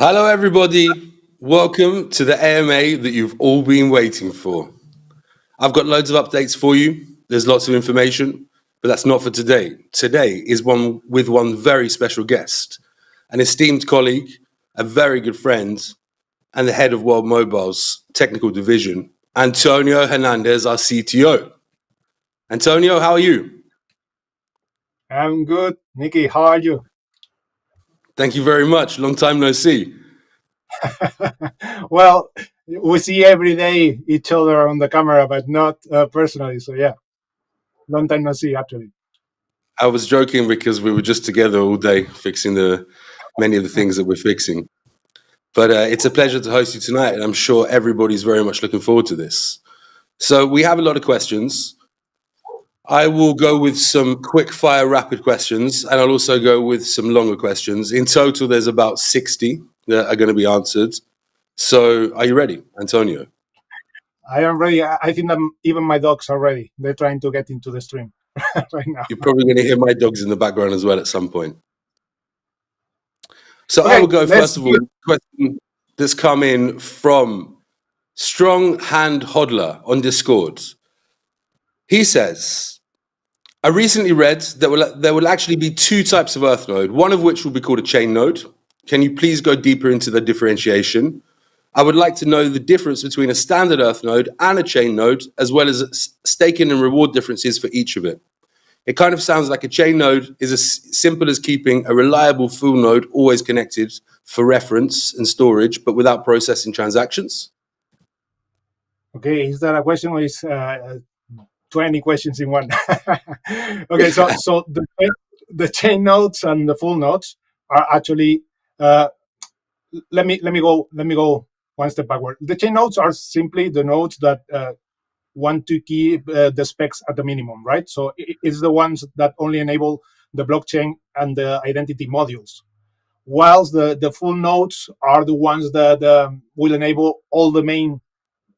Hello, everybody. Welcome to the AMA that you've all been waiting for. I've got loads of updates for you. There's lots of information, but that's not for today. Today is one very special guest, an esteemed colleague, a very good friend, and the head of World Mobile's technical division, Antonio Hernández, our CTO. Antonio, how are you? I'm good. Micky, how are you? Thank you very much. Long time no see. Well, we see every day each other on the camera, but not personally. So yeah, long time no see, actually. I was joking because we were just together all day fixing many of the things that we're fixing. But it's a pleasure to host you tonight, and I'm sure everybody's very much looking forward to this. So we have a lot of questions. I will go with some quick-fire rapid questions, and I'll also go with some longer questions. In total, there's about 60 that are going to be answered. So are you ready, Antonio? I am ready. I think that even my dogs are ready. They're trying to get into the stream right now. You're probably going to hear my dogs in the background as well at some point. So Okay, I will go, first of all, question that's come in from Strong Hand Hodler on Discord. He says, I recently read that there will actually be two types of Earth node, one of which will be called a chain node. Can you please go deeper into the differentiation? I would like to know the difference between a standard Earth node and a chain node, as well as staking and reward differences for each of it. It kind of sounds like a chain node is as simple as keeping a reliable full node always connected for reference and storage, but without processing transactions. Okay, is that a question or is 20 questions in one? Okay, so the chain nodes and the full nodes are actually let me go one step backward. The chain nodes are simply the nodes that want to keep the specs at the minimum, right? So it's the ones that only enable the blockchain and the identity modules, whilst the full nodes are the ones that will enable all the main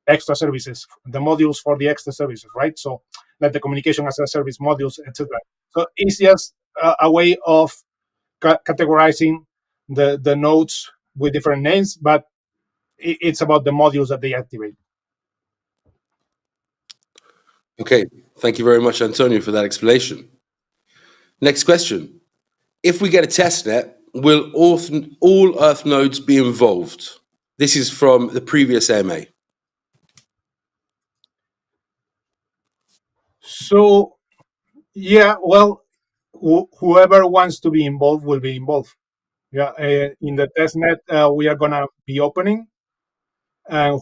extra services, the modules for the extra services, right? So like the communication as a service modules, etc. So it's just a way of categorizing the nodes with different names, but it's about the modules that they activate. Okay, thank you very much, Antonio, for that explanation. Next question. If we get a testnet, will all Earth nodes be involved? This is from the previous AMA. So, yeah, well, whoever wants to be involved will be involved. Yeah, in the testnet, we are going to be opening, and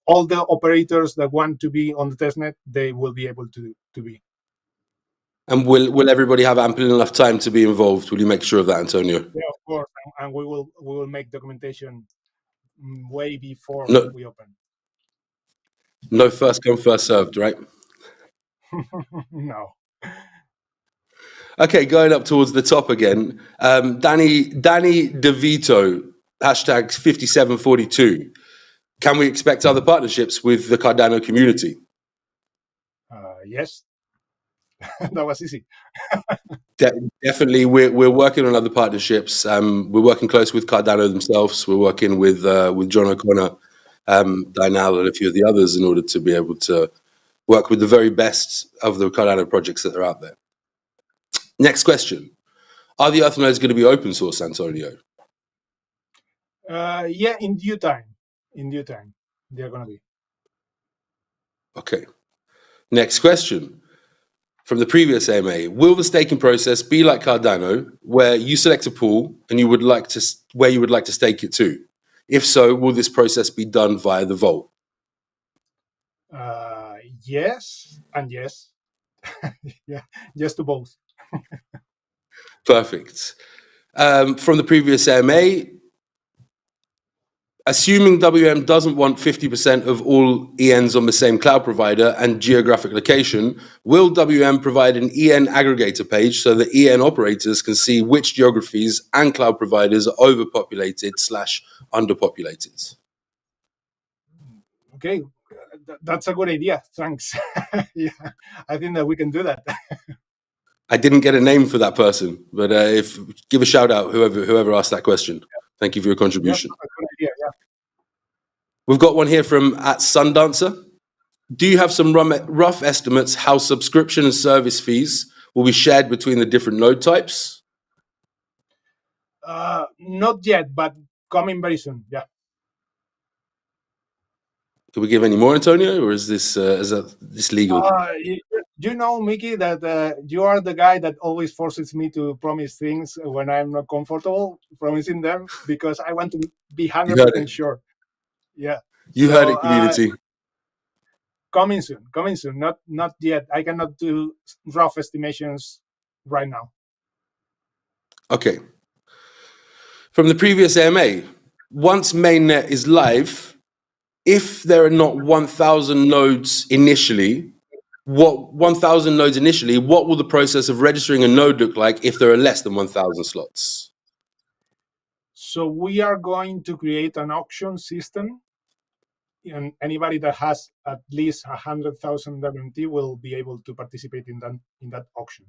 all the operators that want to be on the testnet, they will be able to be. And will everybody have ample enough time to be involved? Will you make sure of that, Antonio? Yeah, of course, and we will make documentation way before we open. No first come, first served, right? No. Okay, going up towards the top again. Danny DeVito, hashtag 5742. Can we expect other partnerships with the Cardano community? Yes. That was easy. Definitely, we're working on other partnerships. We're working close with Cardano themselves. We're working with John O'Connor, Dynal, and a few of the others in order to be able to work with the very best of the Cardano projects that are out there. Next question. Are the Earth nodes going to be open source, Antonio? Yeah, in due time. In due time, they're going to be. Okay. Next question. From the previous AMA, will the staking process be like Cardano, where you select a pool and you would like to stake it to? If so, will this process be done via the vault? Yes and yes. Yeah, yes to both. Perfect. From the previous AMA, assuming WM doesn't want 50% of all ENs on the same cloud provider and geographic location, will WM provide an EN aggregator page so that EN operators can see which geographies and cloud providers are overpopulated/underpopulated? Okay, that's a good idea. Thanks. Yeah, I think that we can do that. I didn't get a name for that person, but give a shout out whoever asked that question. Thank you for your contribution. Yeah, good idea, yeah. We've got one here from @Sundancer. Do you have some rough estimates how subscription and service fees will be shared between the different node types? Not yet, but coming very soon. Yeah. Can we give any more, Antonio, or is this legal? You know, Micky, that you are the guy that always forces me to promise things when I'm not comfortable promising them because I want to be 100% sure. Yeah. You heard it, community. Coming soon. Not yet. I cannot do rough estimations right now. Okay. From the previous AMA, once Mainnet is live, if there are not 1,000 nodes initially, what will the process of registering a node look like if there are less than 1,000 slots? So we are going to create an auction system, and anybody that has at least 100,000 WMT will be able to participate in that auction.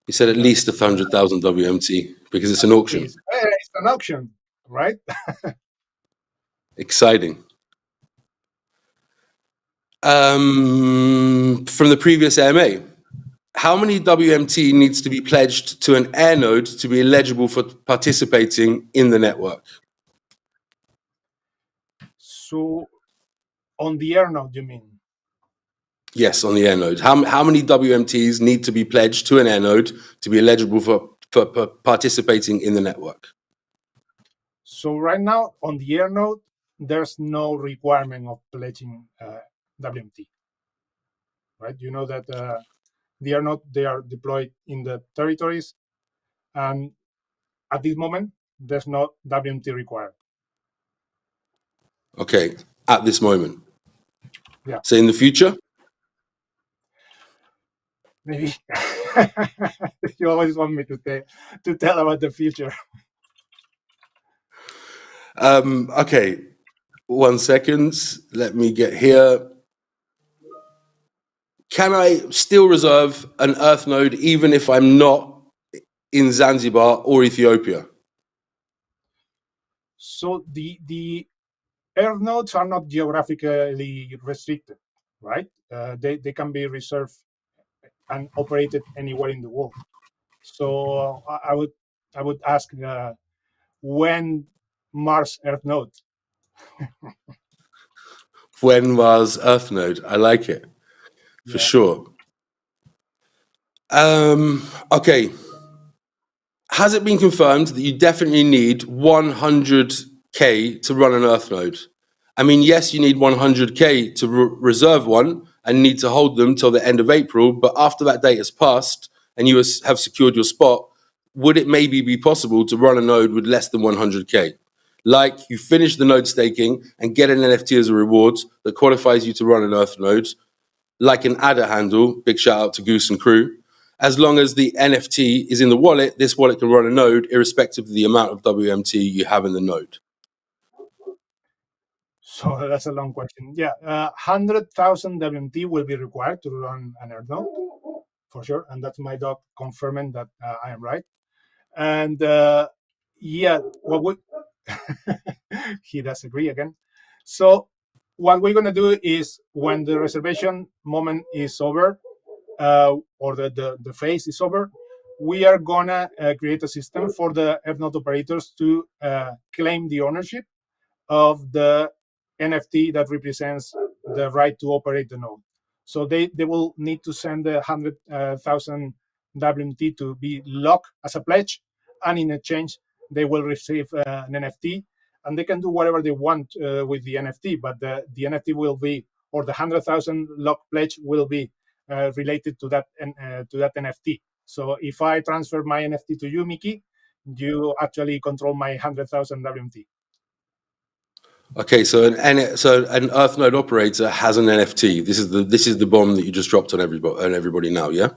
You said at least 100,000 WMT because it's an auction. It's an auction, right? Exciting. From the previous AMA, how many WMT needs to be pledged to an air node to be eligible for participating in the network? So on the air node, you mean? Yes, on the air node. How many WMTs need to be pledged to an air node to be eligible for participating in the network? So right now on the air node, there's no requirement of pledging WMT, right? You know that the air node, they are deployed in the territories, and at this moment, there's no WMT required. Okay, at this moment. Yeah. So in the future? Maybe. You always want me to tell about the future. Okay, 1 second. Let me get here. Can I still reserve an Earth node even if I'm not in Zanzibar or Ethiopia? So the Earth nodes are not geographically restricted, right? They can be reserved and operated anywhere in the world. So I would ask when Mars Earth node. When was Earth node? I like it for sure. Okay. Has it been confirmed that you definitely need 100K to run an Earth node? I mean, yes, you need 100K to reserve one and need to hold them till the end of April. But after that date has passed and you have secured your spot, would it maybe be possible to run a node with less than 100K? Like you finish the node staking and get an NFT as a reward that qualifies you to run an Earth node, like an adder handle, big shout out to Goose and crew. As long as the NFT is in the wallet, this wallet can run a node irrespective of the amount of WMT you have in the node. So that's a long question. Yeah, 100,000 WMT will be required to run an Earth node, for sure. And that's my dog confirming that I am right. And yeah, what we he does agree again. So what we're gonna do is when the reservation moment is over, or the phase is over, we are gonna create a system for the Earth node operators to claim the ownership of the NFT that represents the right to operate the node. So they will need to send the 100,000 WMT to be locked as a pledge, and in exchange they will receive an NFT, and they can do whatever they want with the NFT. But the NFT will be, or the 100,000 lock pledge will be related to that NFT. So if I transfer my NFT to you, Micky, you actually control my 100,000 WMT. Okay, so an Earth node operator has an NFT. This is the bomb that you just dropped on everybody now, yeah?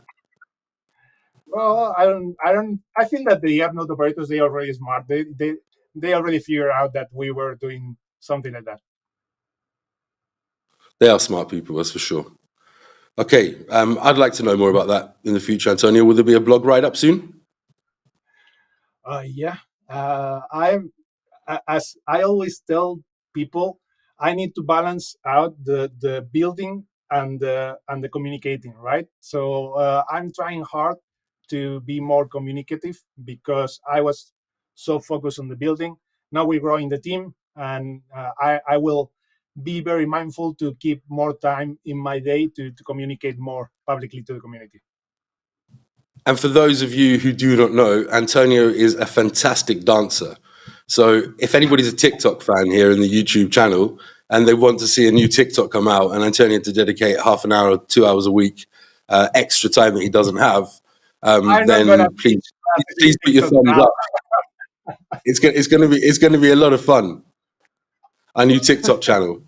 Well, I think that the Earth node operators, they are already smart. They already figured out that we were doing something like that. They are smart people, that's for sure. Okay, I'd like to know more about that in the future, Antonio. Will there be a blog write-up soon? Yeah, As I always tell people, I need to balance out the building and the communicating, right? So I'm trying hard to be more communicative because I was so focused on the building. Now we're growing the team, and I will be very mindful to keep more time in my day to communicate more publicly to the community. And for those of you who do not know, Antonio is a fantastic dancer. So if anybody's a TikTok fan here in the YouTube channel and they want to see a new TikTok come out and Antonio to dedicate half an hour, 2 hours a week, extra time that he doesn't have, I'm not gonna then please, teach please put your TikTok thumbs now. up. It's going to be a lot of fun. Our new TikTok channel.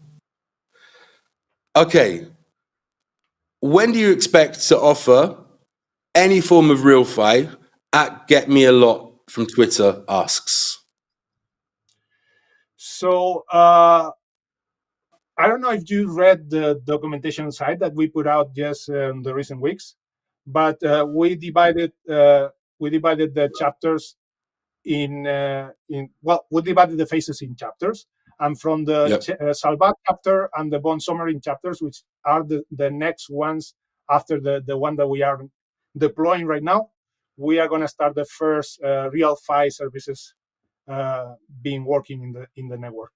Okay. When do you expect to offer any form of RealFi? At Get Me a Lot from Twitter asks. So I don't know if you read the documentation site that we put out just in the recent weeks, but we divided the chapters we divided the phases in chapters, and from the Yep. Salvat chapter and the bond summary chapters, which are the next ones after the one that we are deploying right now, we are going to start the first RealFi services being working in the network.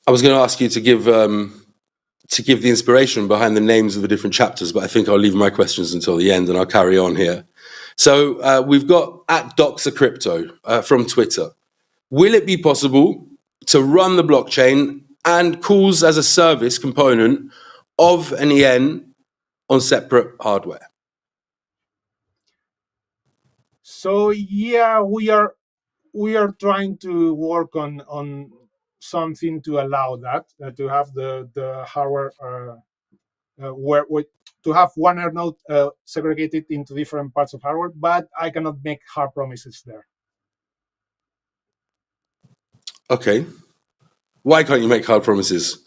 I was going to ask you to give the inspiration behind the names of the different chapters, but I think I'll leave my questions until the end and I'll carry on here. So we've got at Doxa Crypto from Twitter. Will it be possible to run the blockchain and calls as a service component of an EN on separate hardware? So yeah, we are trying to work on something to allow that to have the hardware where to have one node segregated into different parts of hardware, but I cannot make hard promises there. Okay. Why can't you make hard promises?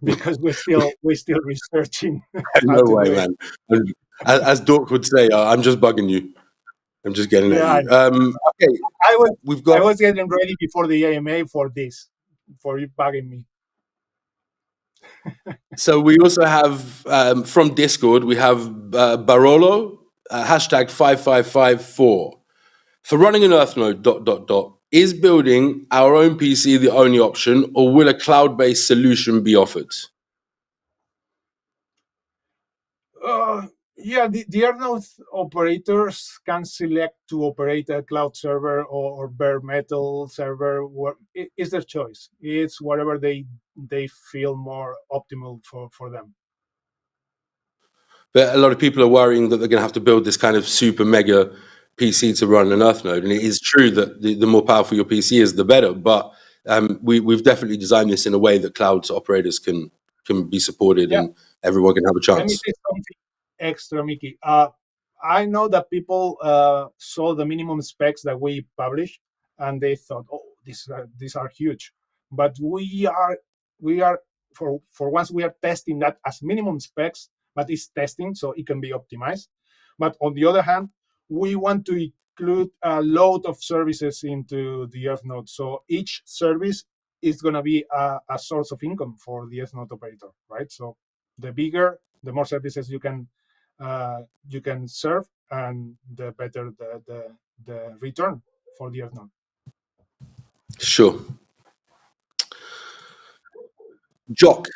Because we're still researching how No to way, do it. man. As Dork would say, I'm just bugging you. I'm just getting at Yeah, you. Okay, we've I got. was getting ready before the AMA for this, for you bugging me. So we also have from Discord, we have Barolo, hashtag 5554. For running an Earth node, is building our own PC the only option, or will a cloud-based solution be offered? Yeah, the Airnode operators can select to operate a cloud server or bare metal server. It's their choice. It's whatever they feel more optimal for them. But a lot of people are worrying that they're going to have to build this kind of super mega PC to run an Earth node. And it is true that the more powerful your PC is, the better. But we've definitely designed this in a way that cloud operators can be supported Yeah. and everyone can have a Let me chance. say something extra, Micky. I know that people saw the minimum specs that we published, and they thought, "Oh, these are huge." But we are for once we are testing that as minimum specs, but it's testing, so it can be optimized. But on the other hand, we want to include a load of services into the Earth node, so each service is going to be a source of income for the Earth node operator, right? So the bigger, the more services you can serve, and the better the return for the Earth node. Sure. Jock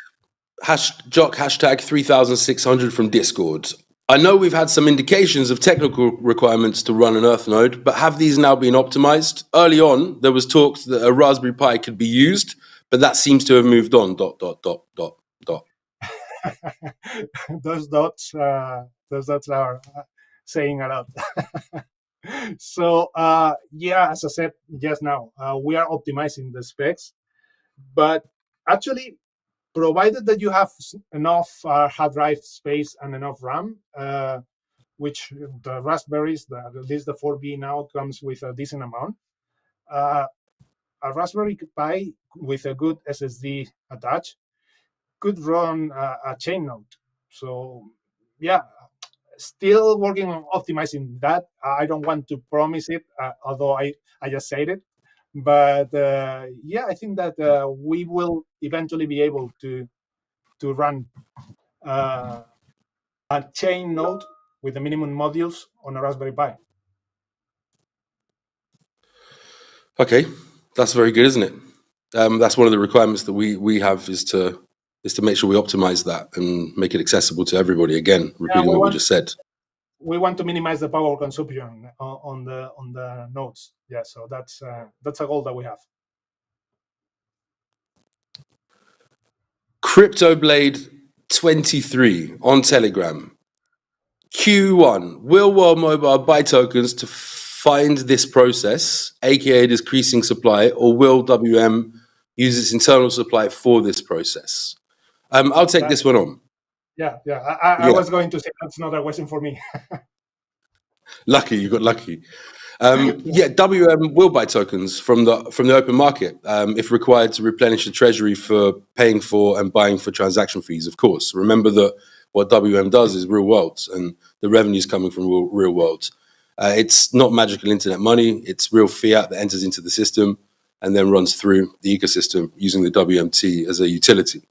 hashtag 3600 from Discord. I know we've had some indications of technical requirements to run an Earth node, but have these now been optimized? Early on, there was talks that a Raspberry Pi could be used, but that seems to have moved on. ... Those dots are saying a lot. So yeah, as I said just now, we are optimizing the specs, but actually, provided that you have enough hard drive space and enough RAM, which the Raspberries, at least the 4B now comes with a decent amount. A Raspberry Pi with a good SSD attached could run a chain node. So yeah, Still working on optimizing that. I don't want to promise it, although I just said it. But yeah, I think that we will eventually be able to run a chain node with the minimum modules on a Raspberry Pi. Okay, that's very good, isn't it? That's one of the requirements that we have is to make sure we optimize that and make it accessible to everybody. Again, repeating what we just said. We want to minimize the power consumption on the nodes. Yeah, so that's a goal that we have. CryptoBlade 23 on Telegram. Q1, will World Mobile buy tokens to find this process, aka decreasing supply, or will WM use its internal supply for this process? I'll take this one on. Yeah. I was going to say that's not a question for me. Lucky, you got lucky. Yeah, WM will buy tokens from the open market if required to replenish the treasury for paying for and buying for transaction fees, of course. Remember that what WM does is real worlds, and the revenue's coming from real worlds. It's not magical internet money, it's real fiat that enters into the system and then runs through the ecosystem using the WMT as a utility.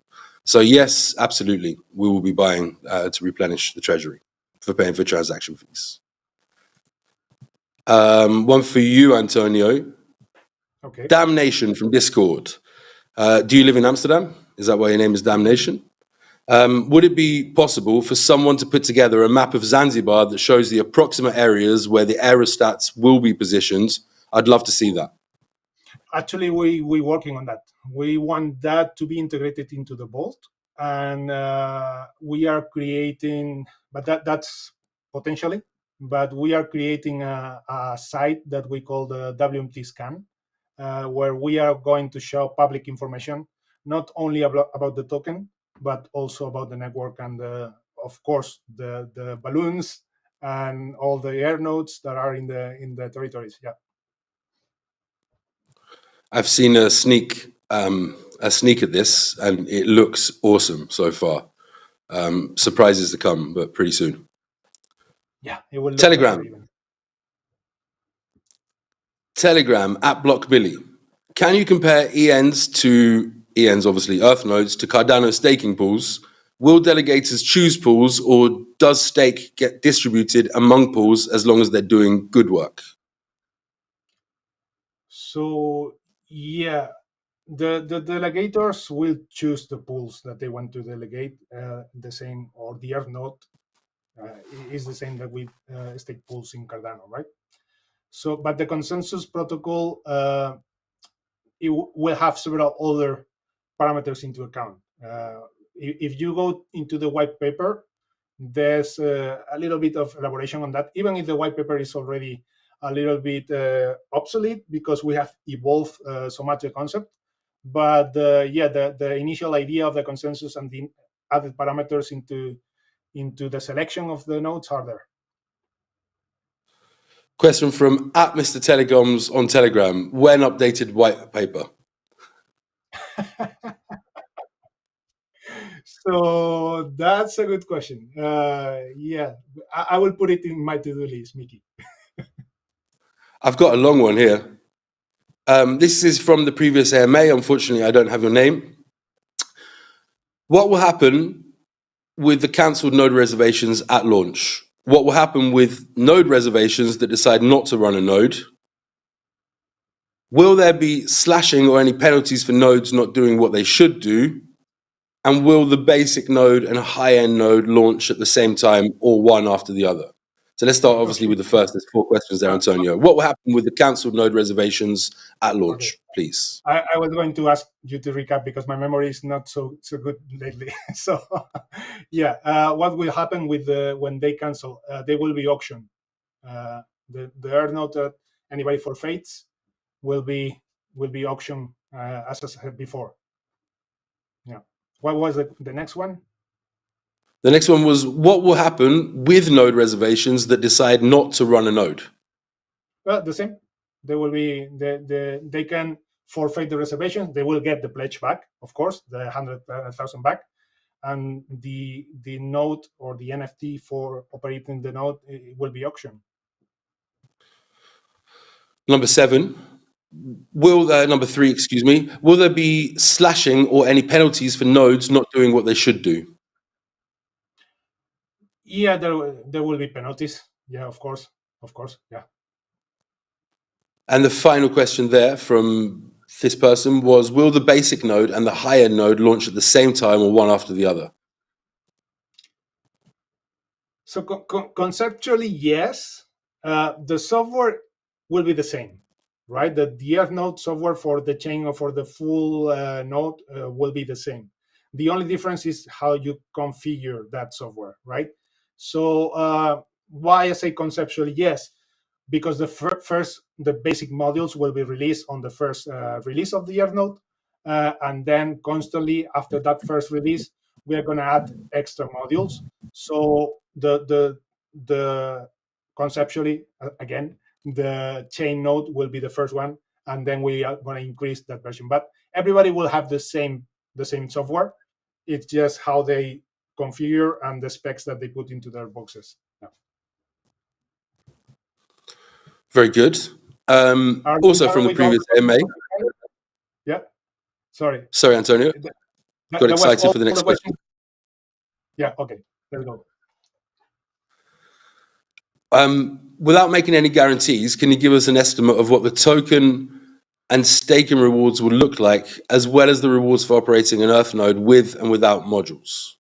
So yes, absolutely, we will be buying to replenish the treasury for paying for transaction fees. One for you, Antonio. Okay. Damnation from Discord. Do you live in Amsterdam? Is that why your name is Damnation? Would it be possible for someone to put together a map of Zanzibar that shows the approximate areas where the aerostats will be positioned? I'd love to see that. Actually, we're working on that. We want that to be integrated into the Vault, and we are creating, but that's potentially, but we are creating a site that we call the WMT scan, where we are going to show public information, not only about the token, but also about the network and of course the balloons and all the air nodes that are in the territories. Yeah. I've seen a sneak at this, and it looks awesome so far. Surprises to come, but pretty soon. Yeah, it will look Telegram. even. Telegram at BlockBilly. Can you compare ENs, obviously Earth nodes, to Cardano staking pools? Will delegators choose pools, or does stake get distributed among pools as long as they're doing good work? So yeah, the delegators will choose the pools that they want to delegate. The same, or the Earth node is the same that we stake pools in Cardano, right? So, but the consensus protocol it will have several other parameters into account. If you go into the white paper, there's a little bit of elaboration on that, even if the white paper is already a little bit obsolete because we have evolved so much the concept. But yeah, the initial idea of the consensus and the added parameters into the selection of the nodes are there. Question from at Mr. Telecoms on Telegram. When updated white paper? So that's a good question. Yeah, I will put it in my to-do list, Micky. I've got a long one here. This is from the previous AMA. Unfortunately, I don't have your name. What will happen with the cancelled node reservations at launch? What will happen with node reservations that decide not to run a node? Will there be slashing or any penalties for nodes not doing what they should do? And will the basic node and a high-end node launch at the same time or one after the other? So let's start obviously with the first. There's 4 questions there, Antonio. What will happen with the cancelled node reservations at launch, please? I was going to ask you to recap because my memory is not so good lately. So yeah, what will happen with when they cancel? They will be auctioned. The earn node that anybody forfeits will be auctioned as I said before. Yeah. What was the next one? The next one was, what will happen with node reservations that decide not to run a node? Well, the same. They will be they can forfeit the reservations. They will get the pledge back, of course, the 100,000 back, and the node or the NFT for operating the node will be auctioned. Number 3, excuse me, will there be slashing or any penalties for nodes not doing what they should do? Yeah, there will be penalties. Yeah, of course, yeah. And the final question there from this person was, will the basic node and the high-end node launch at the same time or one after the other? So conceptually, yes. The software will be the same, right? The Earth node software for the chain or for the full node will be the same. The only difference is how you configure that software, right? So why I say conceptually yes, because the basic modules will be released on the first release of the Earth node, and then constantly after that first release, we are going to add extra modules. So the conceptually again, the chain node will be the first one, and then we are going to increase that version. But everybody will have the same software. It's just how they configure and the specs that they put into their boxes. Yeah. Very good. Also from the previous MA. Yeah. Sorry, Antonio. Got excited for the next question. Yeah, okay. Let's go. Without making any guarantees, can you give us an estimate of what the token and staking rewards will look like, as well as the rewards for operating an Earth node with and without modules?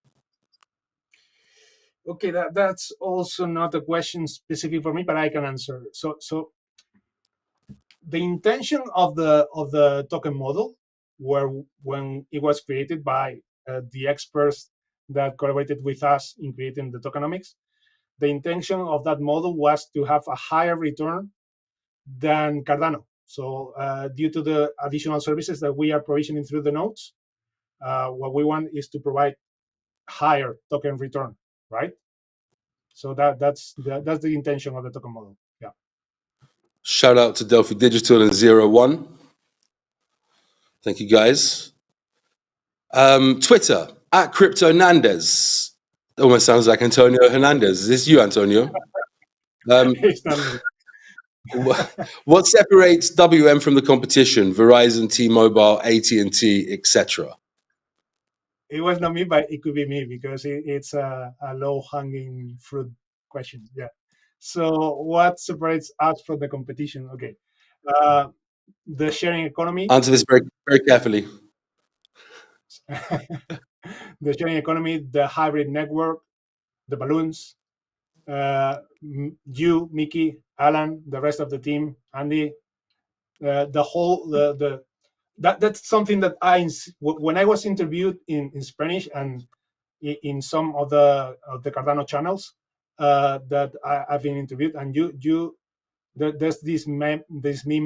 Okay, that's also not a question specific for me, but I can answer. So the intention of the token model, when it was created by the experts that collaborated with us in creating the tokenomics, the intention of that model was to have a higher return than Cardano. So due to the additional services that we are provisioning through the nodes, what we want is to provide higher token return, right? So that's the intention of the token model. Yeah. Shout out to Delphi Digital and 01. Thank you, guys. Twitter at Crypto Hernández. Almost sounds like Antonio Hernández. Is this you, Antonio? It's not me. What separates WM from the competition? Verizon, T-Mobile, AT&T, etc. It was not me, but it could be me because it's a low-hanging fruit question. Yeah. So what separates us from the competition? Okay. The sharing economy. Answer this very, very carefully. The sharing economy, the hybrid network, the balloons, you, Micky, Alan, the rest of the team, Andy, the whole that's something that when I was interviewed in Spanish and in some of the Cardano channels that I've been interviewed, and there's this meme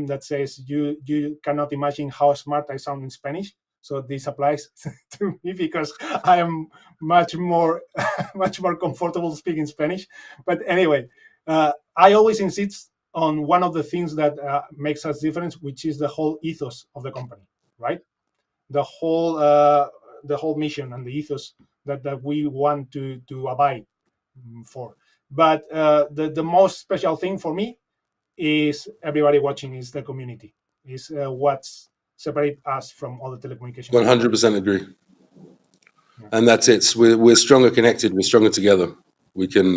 that says you cannot imagine how smart I sound in Spanish. So this applies to me because I am much more comfortable speaking Spanish. But anyway, I always insist on one of the things that makes us different, which is the whole ethos of the company, right? The whole mission and the ethos that we want to abide for. But the most special thing for me is everybody watching is the community. Is what's separate us from all the telecommunications. 100% agree. Yeah. And that's it. We're stronger connected. We're stronger together. We can.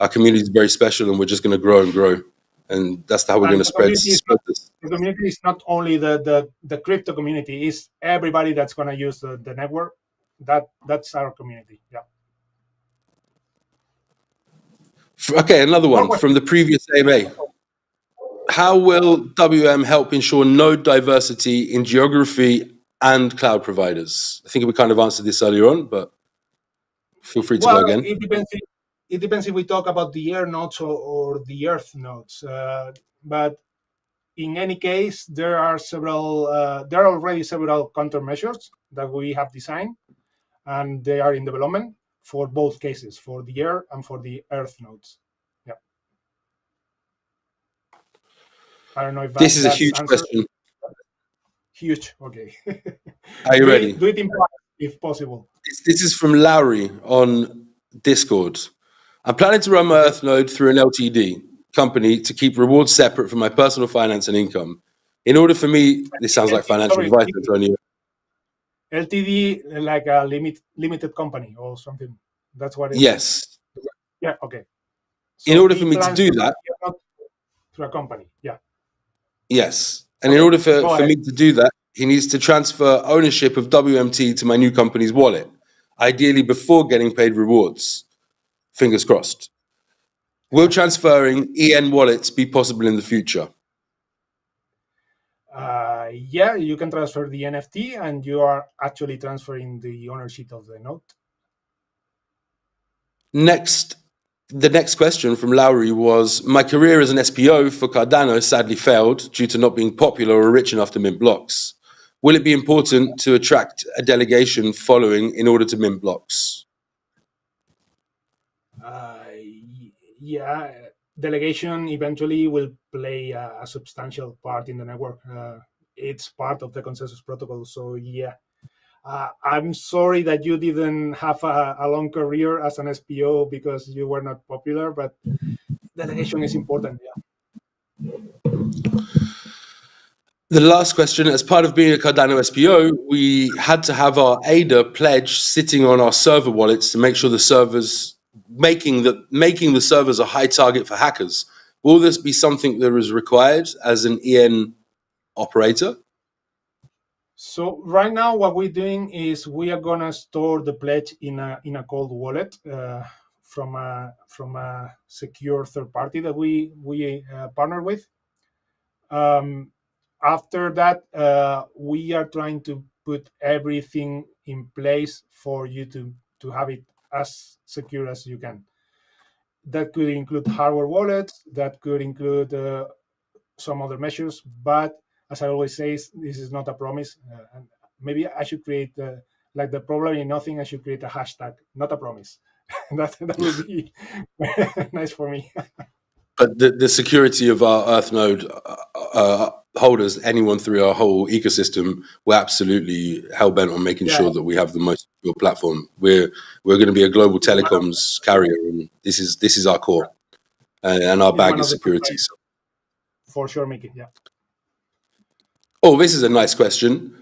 Our community is very special, and we're just going to grow and grow. And that's how we're going to spread this. The community is not only the crypto community; it's everybody that's going to use the network. That's our community. Yeah. Okay, another one from the previous AMA. How will WM help ensure node diversity in geography and cloud providers? I think we kind of answered this earlier on, but feel free to go again. It depends if we talk about the air nodes or the earth nodes. But in any case, there are already several countermeasures that we have designed, and they are in development for both cases, for the air and for the earth nodes. Yeah. I don't know if this is a huge question. Huge. Okay. Are you ready? Do it in part if possible. This is from Lowry on Discord. I'm planning to run my Earth node through an LTD company to keep rewards separate from my personal finance and income. In order for me, this sounds like financial Sorry, advice, Antonio. LTD, like a limited company or something. That's what it. Yes. Yeah. Okay. In So order for he me to plans do to that, through a company. Yeah. yes. And in Okay. order Go for ahead. me to do that, he needs to transfer ownership of WMT to my new company's wallet, ideally before getting paid rewards. Fingers crossed. Will transferring EN wallets be possible in the future? Yeah, you can transfer the NFT, and you are actually transferring the ownership of the node. The next question from Lowry was, my career as an SPO for Cardano sadly failed due to not being popular or rich enough to mint blocks. Will it be important to attract a delegation following in order to mint blocks? Yeah, delegation eventually will play a substantial part in the network. It's part of the consensus protocol. So yeah, I'm sorry that you didn't have a long career as an SPO because you were not popular, but delegation is important. Yeah. The last question, as part of being a Cardano SPO, we had to have our ADA pledge sitting on our server wallets to make sure the servers, making the servers a high target for hackers. Will this be something that is required as an EN operator? So right now, what we're doing is we are gonna store the pledge in a cold wallet from a secure third party that we partner with. After that, we are trying to put everything in place for you to have it as secure as you can. That could include hardware wallets. That could include some other measures. But as I always say, this is not a promise. And maybe I should create like the problem in nothing. I should create a hashtag, not a promise. that would be nice for me. But the security of our Earth node holders, anyone through our whole ecosystem, we're absolutely hell bent on making Yeah, sure that we have the most secure platform. We're going to be a global it's one of telecoms carrier, and this is our core, and our it's bag one is of the security. priorities for sure, Micky. Yeah. Oh, this is a nice question.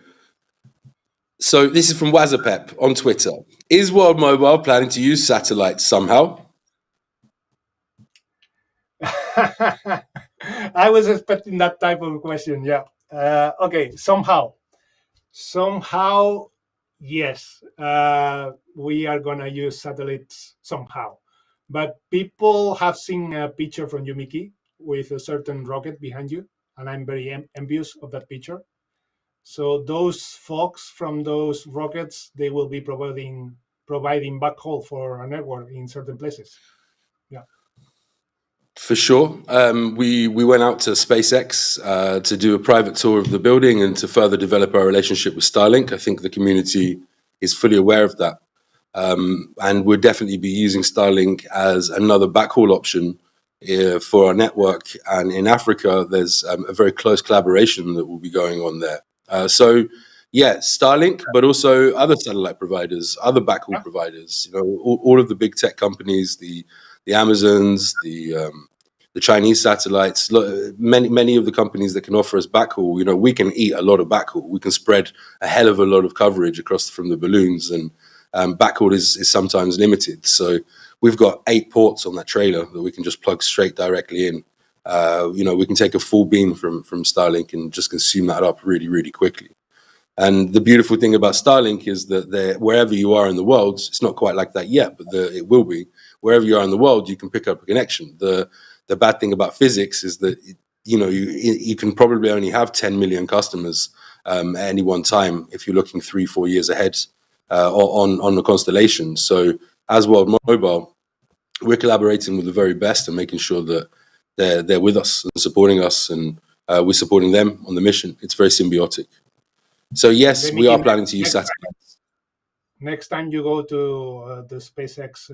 So this is from Wazapep on Twitter. Is World Mobile planning to use satellites somehow? I was expecting that type of question. Yeah. Okay. Somehow, yes. We are gonna use satellites somehow, but people have seen a picture from you, Micky, with a certain rocket behind you, and I'm very envious of that picture. So those folks from those rockets, they will be providing backhaul for a network in certain places. Yeah. For sure. We went out to SpaceX to do a private tour of the building and to further develop our relationship with Starlink. I think the community is fully aware of that. And we'll definitely be using Starlink as another backhaul option for our network. And in Africa, there's a very close collaboration that will be going on there. So, yeah, Starlink, but also other satellite providers, other backhaul providers. You know, all of the big tech companies, the Amazons, the Chinese satellites, many of the companies that can offer us backhaul. You know, we can eat a lot of backhaul. We can spread a hell of a lot of coverage across from the balloons, and backhaul is sometimes limited. So we've got 8 ports on that trailer that we can just plug straight directly in. You know, we can take a full beam from Starlink and just consume that up really, really quickly. And the beautiful thing about Starlink is that wherever you are in the world, it's not quite like that yet, but it will be. Wherever you are in the world, you can pick up a connection. The bad thing about physics is that you can probably only have 10 million customers at any one time if you're looking 3-4 years ahead on the constellation. So as World Mobile, we're collaborating with the very best and making sure that they're with us and supporting us, and we're supporting them on the mission. It's very symbiotic. So yes, Okay, we Micky, are planning to use satellites. next time you go to the SpaceX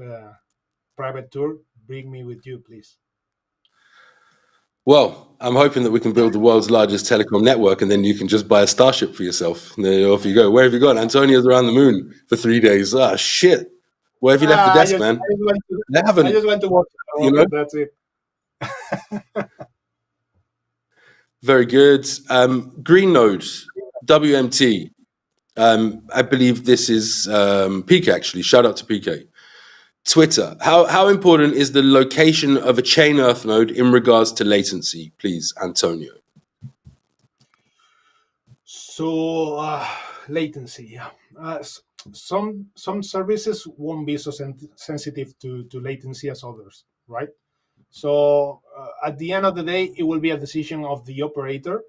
private tour, bring me with you, please. Well, I'm hoping that we can build the world's largest telecom network, and then you can just buy a Starship for yourself. And then off you go. Where have you gone? Antonio's around the moon for 3 days. Ah, shit. Where have you left the desk, man? They I haven't, just went to watch it. you know? That's it. Very good. Green nodes, WMT. I believe this is PK, actually. Shout out to PK. Twitter. How important is the location of a chain earth node in regards to latency, please, Antonio? So latency, yeah. Some services won't be so sensitive to latency as others, right? So at the end of the day, it will be a decision of the operator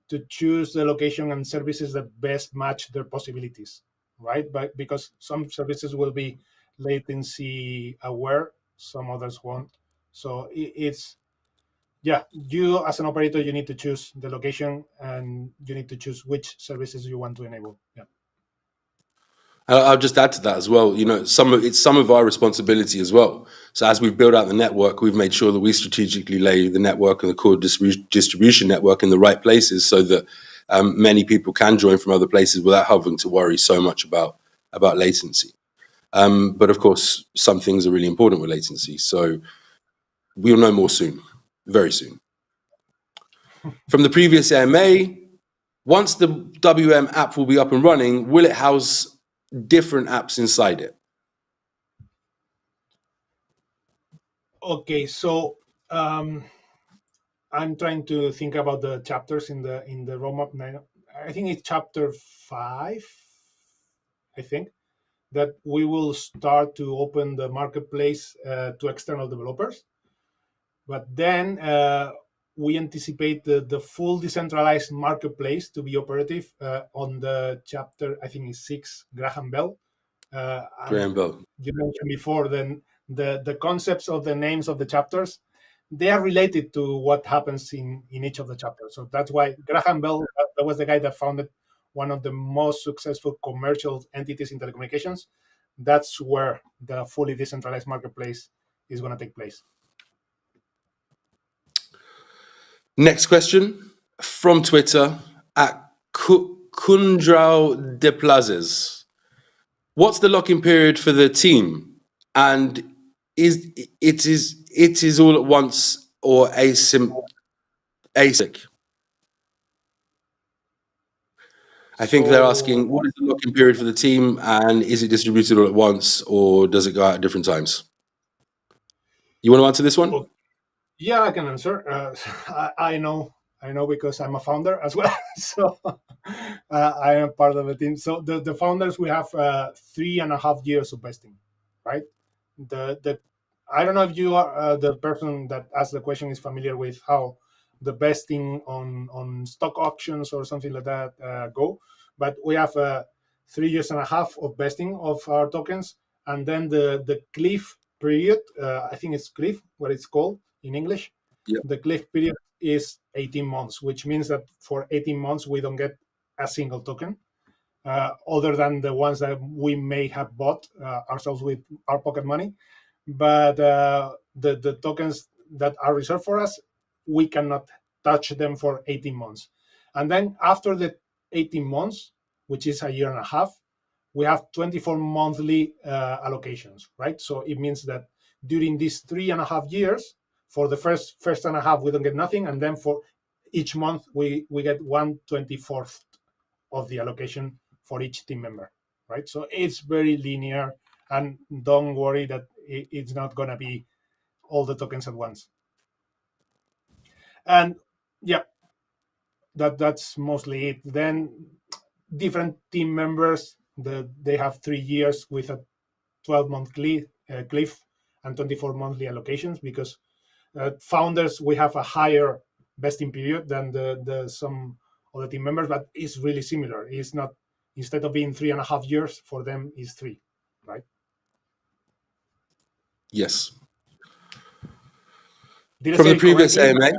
to choose the location and services that best match their possibilities, right? But because some services will be latency aware, some others won't. So it's yeah, you as an operator, you need to choose the location and you need to choose which services you want to enable. Yeah. I'll just add to that as well. You know, it's some of our responsibility as well. So as we've built out the network, we've made sure that we strategically lay the network and the core distribution network in the right places, so that many people can join from other places without having to worry so much about latency. But of course, some things are really important with latency. So we'll know more soon, very soon. From the previous AMA, once the WM app will be up and running, will it house different apps inside it? Okay, so I'm trying to think about the chapters in the roadmap. I think it's chapter 5. I think that we will start to open the marketplace to external developers. But then we anticipate the full decentralized marketplace to be operative on the chapter, I think it's 6, Graham Bell. Graham Bell. You mentioned before, then the concepts of the names of the chapters, they are related to what happens in each of the chapters. So that's why Graham Bell, that was the guy that founded one of the most successful commercial entities in telecommunications. That's where the fully decentralized marketplace is going to take place. Next question from Twitter at Kundrau de Plazes. What's the lock-in period for the team? And is it all at once or async? I think they're asking, what is the lock-in period for the team, and is it distributed all at once, or does it go out at different times? You want to answer this one? Yeah, I can answer. I know because I'm a founder as well. So I am part of the team. So the founders, we have 3.5 years of vesting, right? The I don't know if you are the person that asked the question is familiar with how the vesting on stock auctions or something like that go, but we have 3.5 years of vesting of our tokens, and then the cliff period. I think it's cliff, what it's called in English. Yep. The cliff period is 18 months, which means that for 18 months we don't get a single token, other than the ones that we may have bought ourselves with our pocket money. But the tokens that are reserved for us, we cannot touch them for 18 months. And then after the 18 months, which is a year and a half, we have 24 monthly allocations, right? So it means that during these 3.5 years, for the first and a half, we don't get nothing. And then for each month, we get 1/24th of the allocation for each team member, right? So it's very linear, and don't worry that it's not going to be all the tokens at once. And yeah, that's mostly it. Then different team members, they have 3 years with a 12-month cliff and 24 monthly allocations, because founders, we have a higher vesting period than the some of the team members, but it's really similar. It's not, instead of being 3.5 years, for them is 3, right? Yes. From the previous AMA.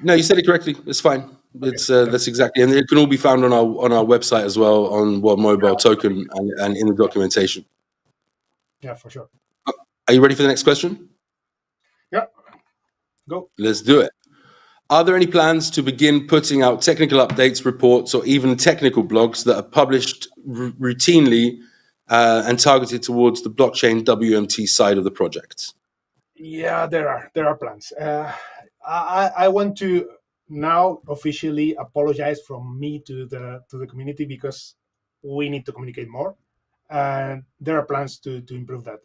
No, you said it correctly. It's fine. It's that's exactly, and it can all be found on our website as well, on World Mobile Token and in the documentation. Yeah, for sure. Are you ready for the next question? Yeah, go. Let's do it. Are there any plans to begin putting out technical updates, reports, or even technical blogs that are published routinely and targeted towards the blockchain WMT side of the project? Yeah, there are plans. I want to now officially apologize from me to the community because we need to communicate more, and there are plans to improve that.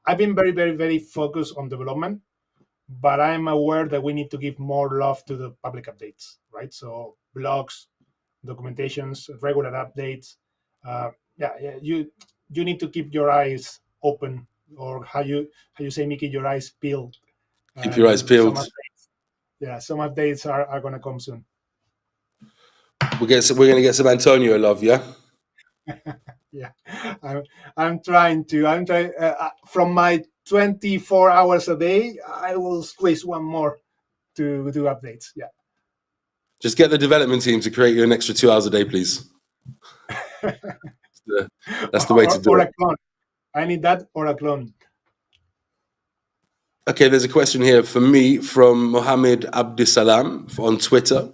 I've been very, very, very focused on development, but I'm aware that we need to give more love to the public updates, right? So blogs, documentations, regular updates. Yeah, you need to keep your eyes open, or how you say, Mickey, your eyes peeled, Keep your eyes and peeled. some updates are going to come soon. We're going to get some Antonio love, yeah? Yeah, I'm trying to. I'm trying from my 24 hours a day. I will squeeze one more to do updates. Yeah. Just get the development team to create you an extra 2 hours a day, please. That's the way to do or it. a clone. I need that or a clone. Okay, there's a question here for me from Mohammed Abdisalam on Twitter.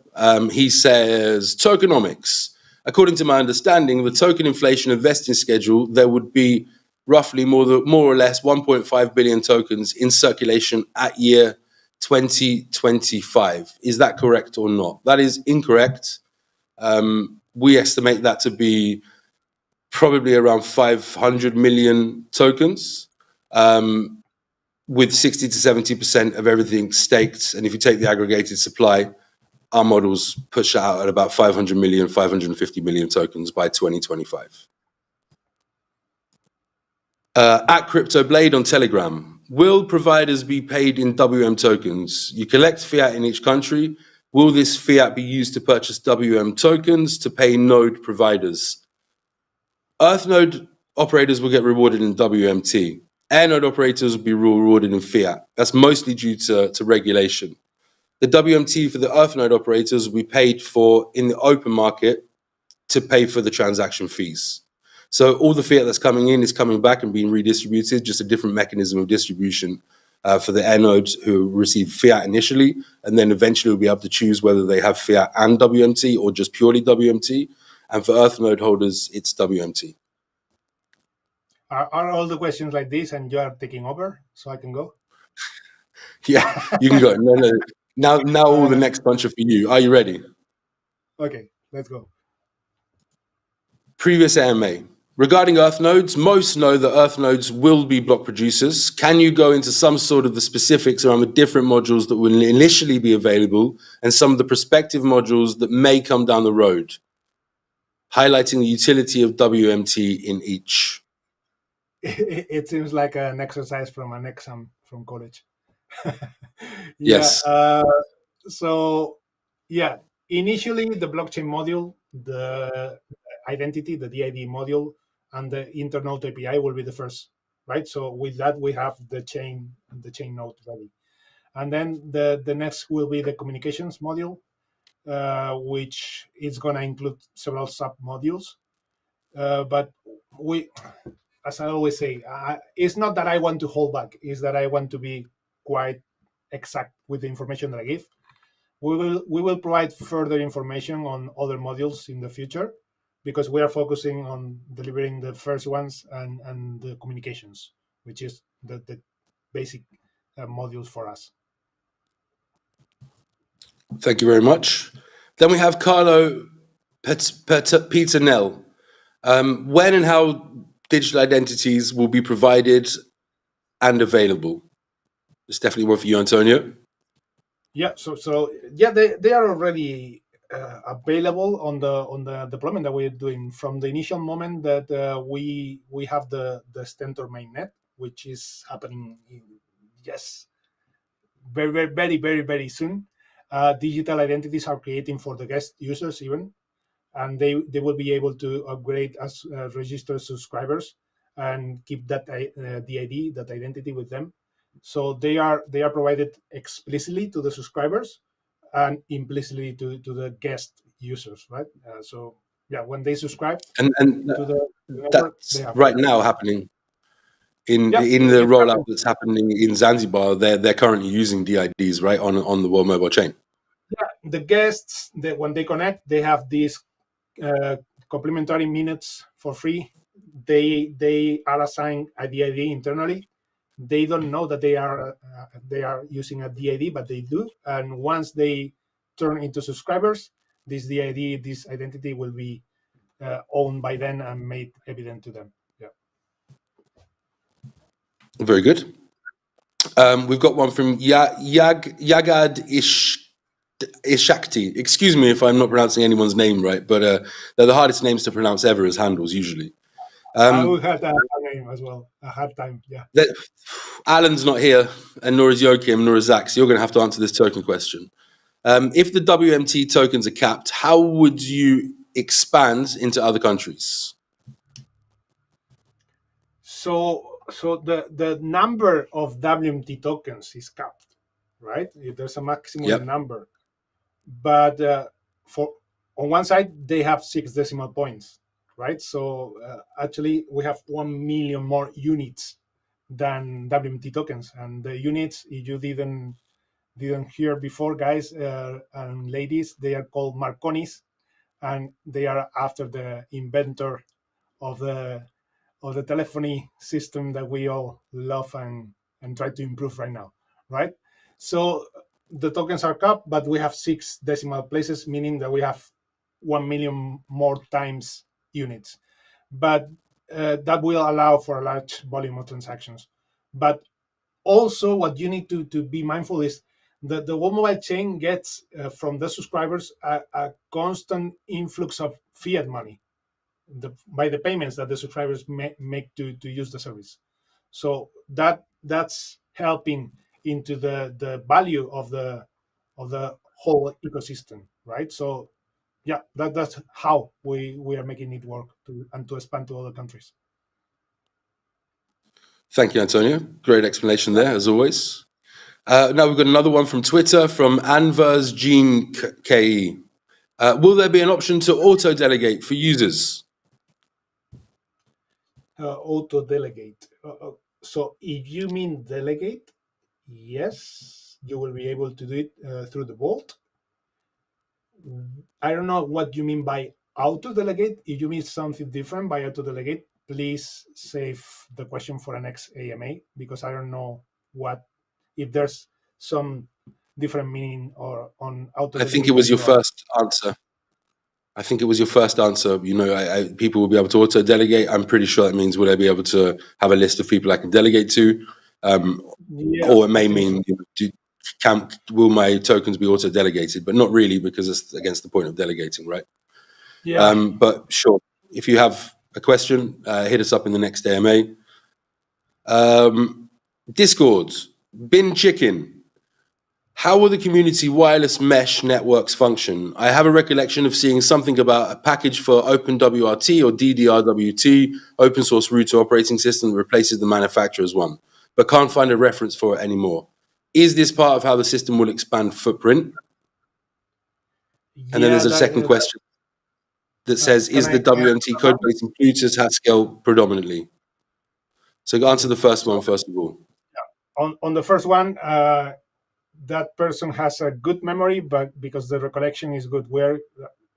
He says, Tokenomics. According to my understanding, the token inflation and vesting schedule, there would be roughly more or less 1.5 billion tokens in circulation at year 2025. Is that correct or not? That is incorrect. We estimate that to be probably around 500 million tokens. With 60 to 70% of everything staked. And if you take the aggregated supply, our models push out at about 500 million, 550 million tokens by 2025. At CryptoBlade on Telegram, will providers be paid in WM tokens? You collect fiat in each country. Will this fiat be used to purchase WM tokens to pay node providers? Earthnode operators will get rewarded in WMT. Airnode operators will be rewarded in fiat. That's mostly due to regulation. The WMT for the Earthnode operators will be paid for in the open market to pay for the transaction fees. So all the fiat that's coming in is coming back and being redistributed, just a different mechanism of distribution for the airnodes who receive fiat initially, and then eventually will be able to choose whether they have fiat and WMT or just purely WMT. And for Earthnode holders, it's WMT. Are all the questions like this, and you are taking over, so I can go? Yeah, you can go. No. Now all the next bunch are for you. Are you ready? Okay, let's go. Previous AMA. Regarding Earthnodes, most know that Earthnodes will be block producers. Can you go into some sort of the specifics around the different modules that will initially be available and some of the prospective modules that may come down the road, highlighting the utility of WMT in each? It seems like an exercise from an exam from college. Yeah. Yes. So, yeah, initially the blockchain module, the identity, the DID module, and the internal API will be the first, right? So with that, we have the chain node ready, and then the next will be the communications module, which is going to include several sub modules. But we, as I always say, it's not that I want to hold back; it's that I want to be quite exact with the information that I give. We will provide further information on other modules in the future because we are focusing on delivering the first ones and the communications, which is the basic modules for us. Thank you very much. Then we have Carlo Peternell. When and how digital identities will be provided and available? It's definitely one for you, Antonio. Yeah, so yeah, they are already available on the deployment that we're doing from the initial moment that we have the Stentor mainnet, which is happening very, very, very, very, very soon. Digital identities are creating for the guest users even, and they will be able to upgrade as registered subscribers and keep that DID, that identity with them. So they are provided explicitly to the subscribers and implicitly to the guest users, right? So yeah, when they subscribe and to the network, that's right now happening in the it's rollout happening. that's happening in Zanzibar. They're currently using DIDs right on the World Mobile Chain. the guests, when they connect, they have these complimentary minutes for free. They are assigned a DID internally. They don't know that they are using a DID, but they do. And once they turn into subscribers, this DID, this identity will be owned by them and made evident to them. Yeah. Very good. We've got one from Yagad Ishakti. Excuse me if I'm not pronouncing anyone's name right, but they're the hardest names to pronounce ever as handles usually. I would have a name as well. A hard time, yeah. Alan's not here, and nor is Joachim, nor is Zach, so you're going to have to answer this token question. If the WMT tokens are capped, how would you expand into other countries? So the number of WMT tokens is capped, right? There's a maximum number, but on one side they have 6 decimal points, right? So actually we have 1 million more units than WMT tokens, and the units, if you didn't hear before, guys and ladies, they are called Marconis, and they are after the inventor of the telephony system that we all love and try to improve right now, right? So the tokens are capped, but we have 6 decimal places, meaning that we have 1 million more times units. But that will allow for a large volume of transactions. But also what you need to be mindful is that the World Mobile Chain gets from the subscribers a constant influx of fiat money by the payments that the subscribers make to use the service. So that's helping into the value of the whole ecosystem, right? So yeah, that's how we are making it work to expand to other countries. Thank you, Antonio. Great explanation there, as always. Now we've got another one from Twitter from Anvers Jean KE. Will there be an option to auto-delegate for users? Auto-delegate. So if you mean delegate, yes, you will be able to do it through the vault. I don't know what you mean by auto-delegate. If you mean something different by auto-delegate, please save the question for the next AMA, because I don't know if there's some different meaning or on auto-delegate. I think it was your first answer. You know, people will be able to auto-delegate. I'm pretty sure that means will I be able to have a list of people I can delegate to? Or it may mean, will my tokens be auto-delegated? But not really, because it's against the point of delegating, right? Yeah. But sure, if you have a question, hit us up in the next AMA. Discord, Bin Chicken. How will the community wireless mesh networks function? I have a recollection of seeing something about a package for OpenWRT or DDRWT, open source router operating system that replaces the manufacturer's one, but can't find a reference for it anymore. Is this part of how the system will expand footprint? And then there's a second question that says, is the WMT code base in Plutus Haskell predominantly? So answer the first one first of all. On the first one, that person has a good memory, but because the recollection is good, where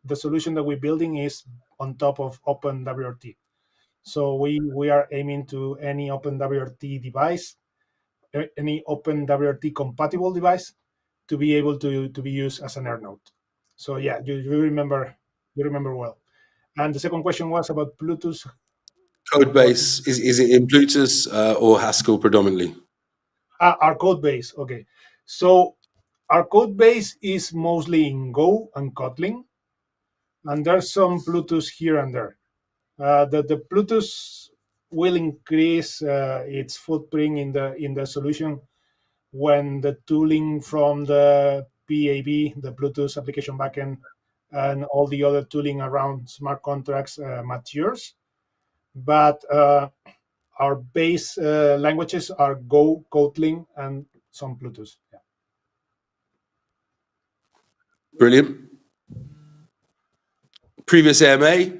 the solution that we're building is on top of OpenWRT. So we are aiming to any OpenWRT device, any OpenWRT compatible device, to be able to be used as an air node. So yeah, you remember well. And the second question was about Bluetooth. Code base, is it in Bluetooth or Haskell predominantly? Our code base, okay. So our code base is mostly in Go and Kotlin, and there's some Bluetooth here and there. The Bluetooth will increase its footprint in the solution when the tooling from the PAB, the Bluetooth application backend, and all the other tooling around smart contracts matures. But our base languages are Go, Kotlin, and some Bluetooth. Yeah. Brilliant. Previous AMA,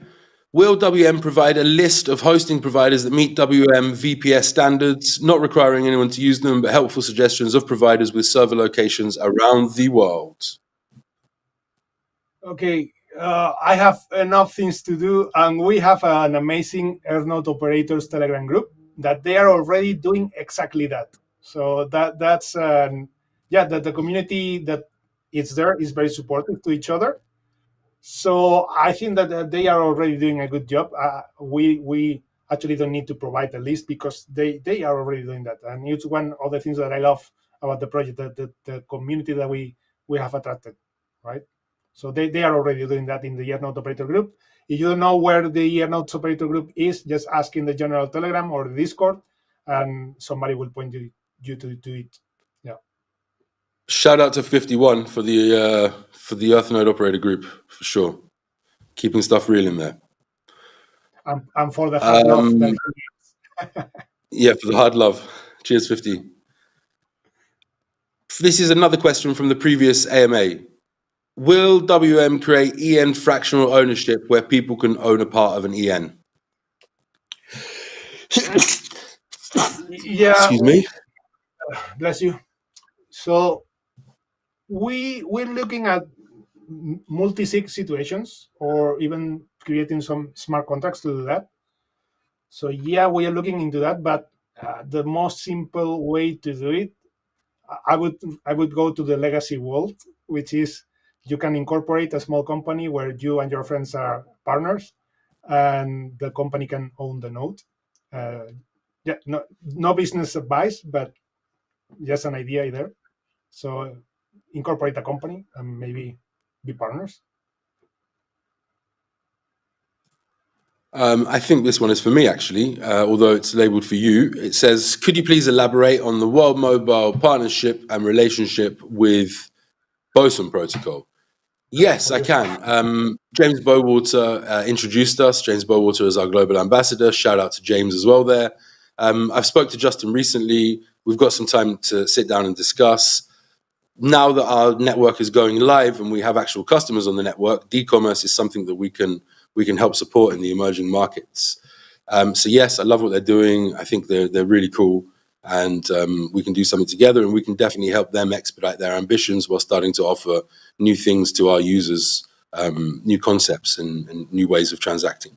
will WM provide a list of hosting providers that meet WM VPS standards, not requiring anyone to use them, but helpful suggestions of providers with server locations around the world? Okay, I have enough things to do, and we have an amazing Earnode operators Telegram group that they are already doing exactly that. So that's yeah, that the community that is there is very supportive to each other. So I think that they are already doing a good job. We actually don't need to provide a list because they are already doing that, and it's one of the things that I love about the project, the community that we have attracted, right? So they are already doing that in the Earnode operator group. If you don't know where the Earnode operator group is, just ask in the general Telegram or the Discord, and somebody will point you to it. Yeah. Shout out to 51 for the Earthnode operator group for sure, keeping stuff real in there. And for the hard love that Yeah, for the hard love. Cheers, 50. This is another question from the previous AMA. Will WM create EN fractional ownership where people can own a part of an EN? yeah, Excuse me. bless you. So we're looking at multi-sig situations or even creating some smart contracts to do that. So yeah, we are looking into that, but the most simple way to do it, I would go to the legacy world, which is you can incorporate a small company where you and your friends are partners, and the company can own the node. Yeah, no business advice, but just an idea there. So incorporate a company and maybe be partners. I think this one is for me, actually, although it's labeled for you. It says, could you please elaborate on the World Mobile partnership and relationship with Boson Protocol? Yes, I can. James Bowater introduced us. James Bowater is our global ambassador. Shout out to James as well there. I've spoke to Justin recently. We've got some time to sit down and discuss. Now that our network is going live and we have actual customers on the network, e-commerce is something that we can help support in the emerging markets. So yes, I love what they're doing. I think they're really cool, and we can do something together, and we can definitely help them expedite their ambitions while starting to offer new things to our users, new concepts and new ways of transacting.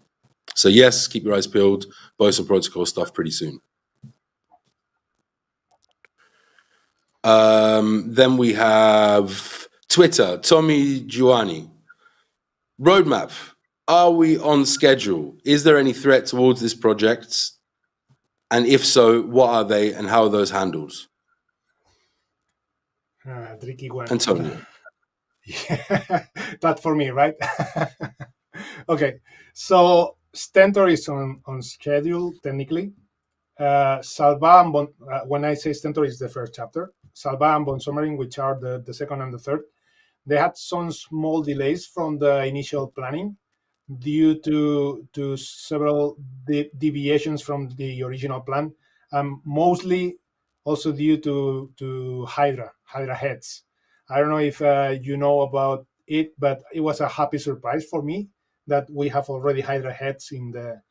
So yes, keep your eyes peeled. Boson Protocol stuff pretty soon. Then we have Twitter, Tommy Giuani. Roadmap. Are we on schedule? Is there any threat towards this project? And if so, what are they and how are those handled? Tricky one. Antonio. Yeah, that for me, right? Okay, so Stentor is on schedule technically. Salva and when I say Stentor is the first chapter, Salva and Bonsommering, which are the second and the third, they had some small delays from the initial planning due to several deviations from the original plan, and mostly also due to Hydra heads. I don't know if you know about it, but it was a happy surprise for me that we have already Hydra heads in the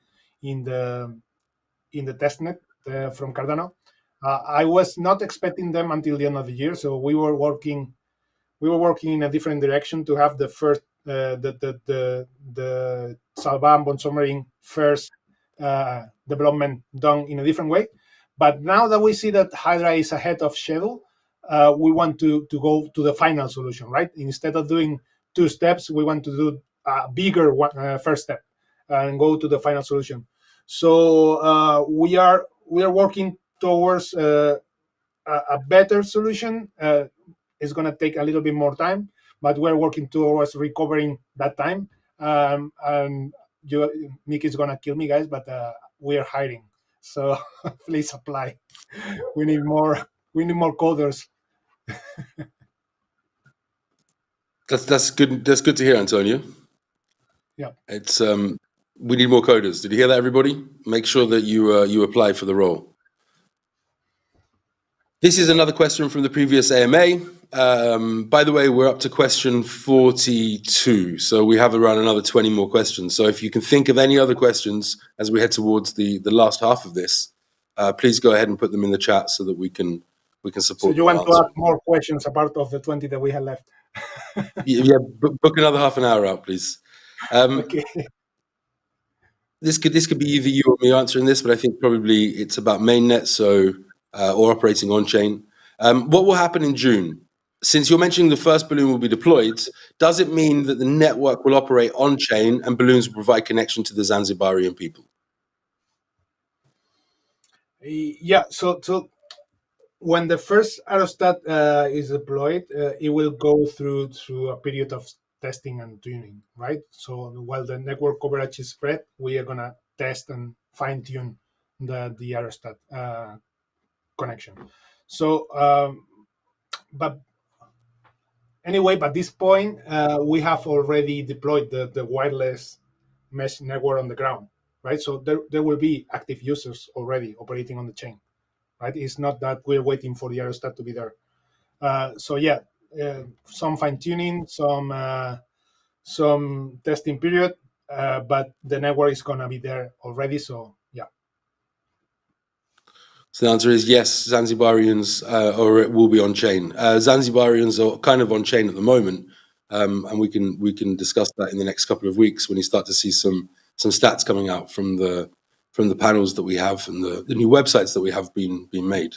in the testnet from Cardano. I was not expecting them until the end of the year, so we were working in a different direction to have the first the Salva and Bonsommering first development done in a different way. But now that we see that Hydra is ahead of schedule, we want to go to the final solution, right? Instead of doing two steps, we want to do a bigger one, first step and go to the final solution. So we are working towards a better solution. It's going to take a little bit more time, but we're working towards recovering that time. And Micky is going to kill me, guys, but we are hiring. So please apply. We need more. We need more coders. That's good. That's good to hear, Antonio. Yeah. It's we need more coders. Did you hear that, everybody? Make sure that you apply for the role. This is another question from the previous AMA. By the way, we're up to question 42, so we have around another 20 more questions. So if you can think of any other questions as we head towards the last half of this, please go ahead and put them in the chat so that we can support. So you want to ask more questions apart of the 20 that we have left? Yeah, book another half an hour out, please. Okay. This could be either you or me answering this, but I think probably it's about mainnet, or operating on chain. What will happen in June? Since you're mentioning the first balloon will be deployed, does it mean that the network will operate on chain and balloons will provide connection to the Zanzibarian people? Yeah. So when the first aerostat is deployed, it will go through a period of testing and tuning, right? So while the network coverage is spread, we are gonna test and fine tune the aerostat connection. So, but anyway, by this point, we have already deployed the wireless mesh network on the ground, right? So there will be active users already operating on the chain, right? It's not that we're waiting for the aerostat to be there. So yeah, some fine tuning, some testing period, but the network is gonna be there already. So yeah. So the answer is yes, Zanzibarians or it will be on chain. Zanzibarians are kind of on chain at the moment, and we can discuss that in the next couple of weeks when you start to see some stats coming out from the panels that we have and the new websites that we have been made.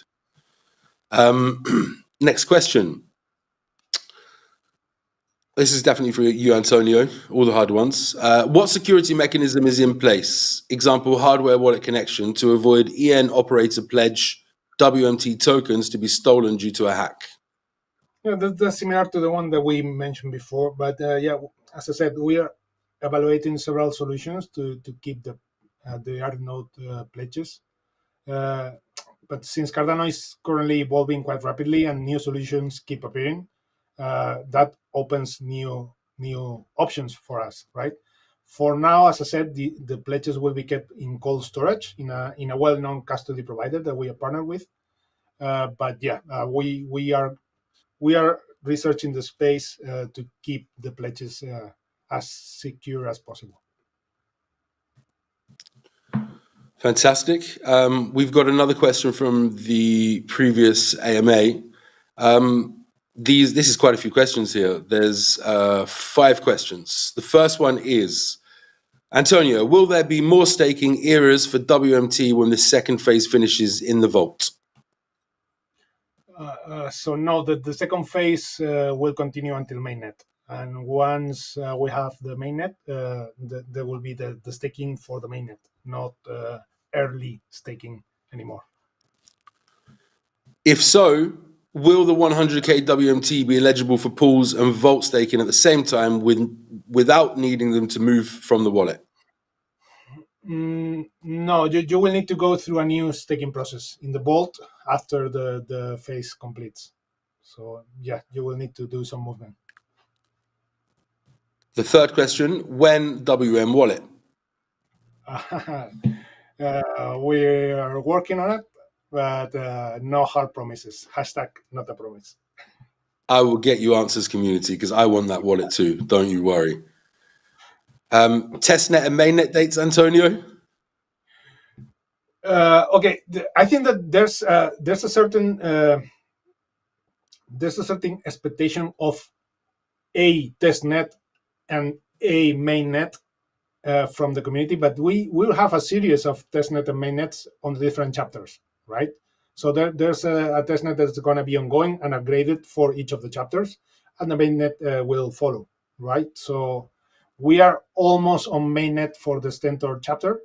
Next question. This is definitely for you, Antonio, all the hard ones. What security mechanism is in place? Example, hardware wallet connection to avoid EN operator pledge WMT tokens to be stolen due to a hack. Yeah, that's similar to the one that we mentioned before. But yeah, as I said, we are evaluating several solutions to keep the R node pledges. But since Cardano is currently evolving quite rapidly and new solutions keep appearing, that opens new options for us, right? For now, as I said, the pledges will be kept in cold storage in a well-known custody provider that we are partnered with. But yeah, we are researching the space to keep the pledges as secure as possible. Fantastic. We've got another question from the previous AMA. This is quite a few questions here. There's 5 questions. The first one is, Antonio, will there be more staking eras for WMT when the second phase finishes in the vault? So no, the second phase will continue until mainnet. And once we have the mainnet, there will be the staking for the mainnet, not early staking anymore. If so, will the 100k WMT be eligible for pools and vault staking at the same time without needing them to move from the wallet? No, you will need to go through a new staking process in the vault after the phase completes. So yeah, you will need to do some movement. The third question, when WM wallet? We are working on it, but no hard promises. Hashtag not a promise. I will get you answers, community, because I want that wallet too. Don't you worry. Testnet and mainnet dates, Antonio? Okay, I think that there's a certain expectation of a testnet and a mainnet from the community, but we will have a series of testnet and mainnets on the different chapters, right? So there's a testnet that's going to be ongoing and upgraded for each of the chapters, and the mainnet will follow, right? So we are almost on mainnet for the Stentor chapter.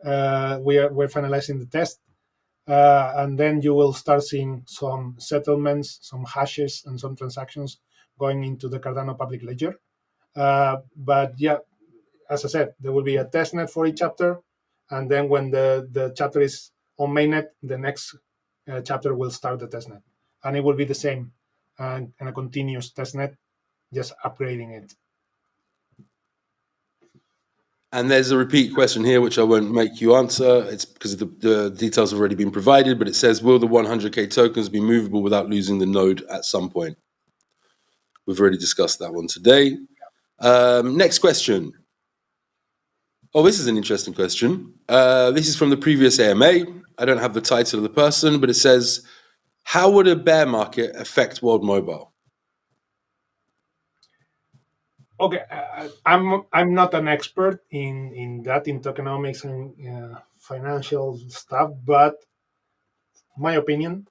We're finalizing the test, and then you will start seeing some settlements, some hashes, and some transactions going into the Cardano public ledger. But yeah, as I said, there will be a testnet for each chapter, and then when the chapter is on mainnet, the next chapter will start the testnet, and it will be the same and a continuous testnet, just upgrading it. And there's a repeat question here, which I won't make you answer. It's because the details have already been provided, but it says, will the 100k tokens be movable without losing the node at some point? We've already discussed that one today. Next question. Oh, this is an interesting question. This is from the previous AMA. I don't have the title of the person, but it says, how would a bear market affect World Mobile? Okay, I'm not an expert in that, in tokenomics and financial stuff, but my opinion,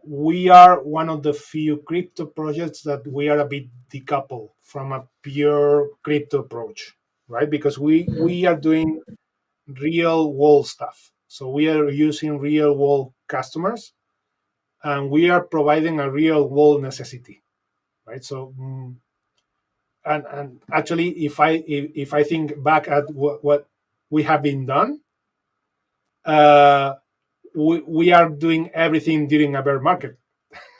we are one of the few crypto projects that we are a bit decoupled from a pure crypto approach, right? Because we are doing real world stuff. So we are using real world customers, and we are providing a real world necessity, right? So and actually, if I think back at what we have been done, uh, we are doing everything during a bear market.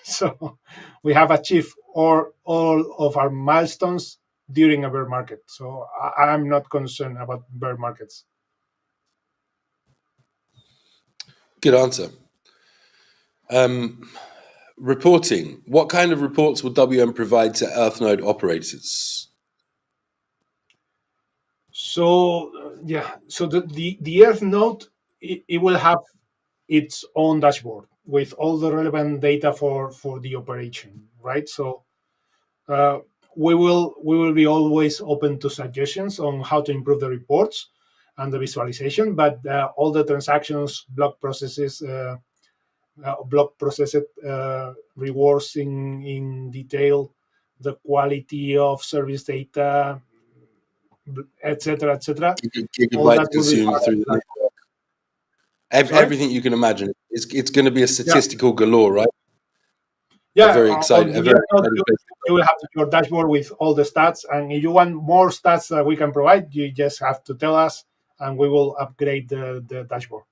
So we have achieved all of our milestones during a bear market. So I'm not concerned about bear markets. Good answer. Reporting. What kind of reports will WM provide to Earthnode operators? So so the Earth node, it will have its own dashboard with all the relevant data for the operation, right? So uh, we will be always open to suggestions on how to improve the reports and the visualization, but all the transactions, block processed rewards in detail, the quality of service data, etc., etc. All that Gigabytes will be consumed part of through the that. network. Sorry. Everything you can imagine. It's going to be a Yeah, statistical galore, right? A yeah. very On exciting, a the very end note, exciting place. you will have your dashboard with all the stats, and if you want more stats that we can provide, you just have to tell us, and we will upgrade the dashboard.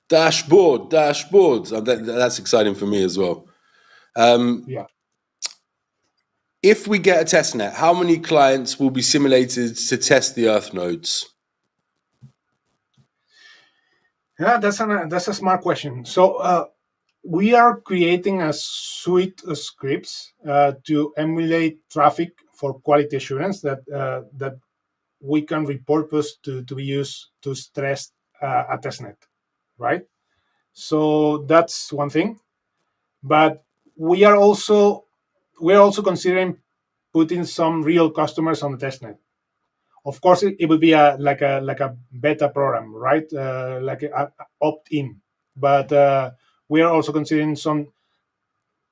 Dashboards. That's exciting for me as well. Yeah. If we get a testnet, how many clients will be simulated to test the Earth nodes? Yeah, that's a smart question. So we are creating a suite of scripts to emulate traffic for quality assurance that we can repurpose to be used to stress a testnet, right? So that's one thing. But we are also considering putting some real customers on the testnet. Of course, it would be a beta program, right? Like a opt-in. But we are also considering some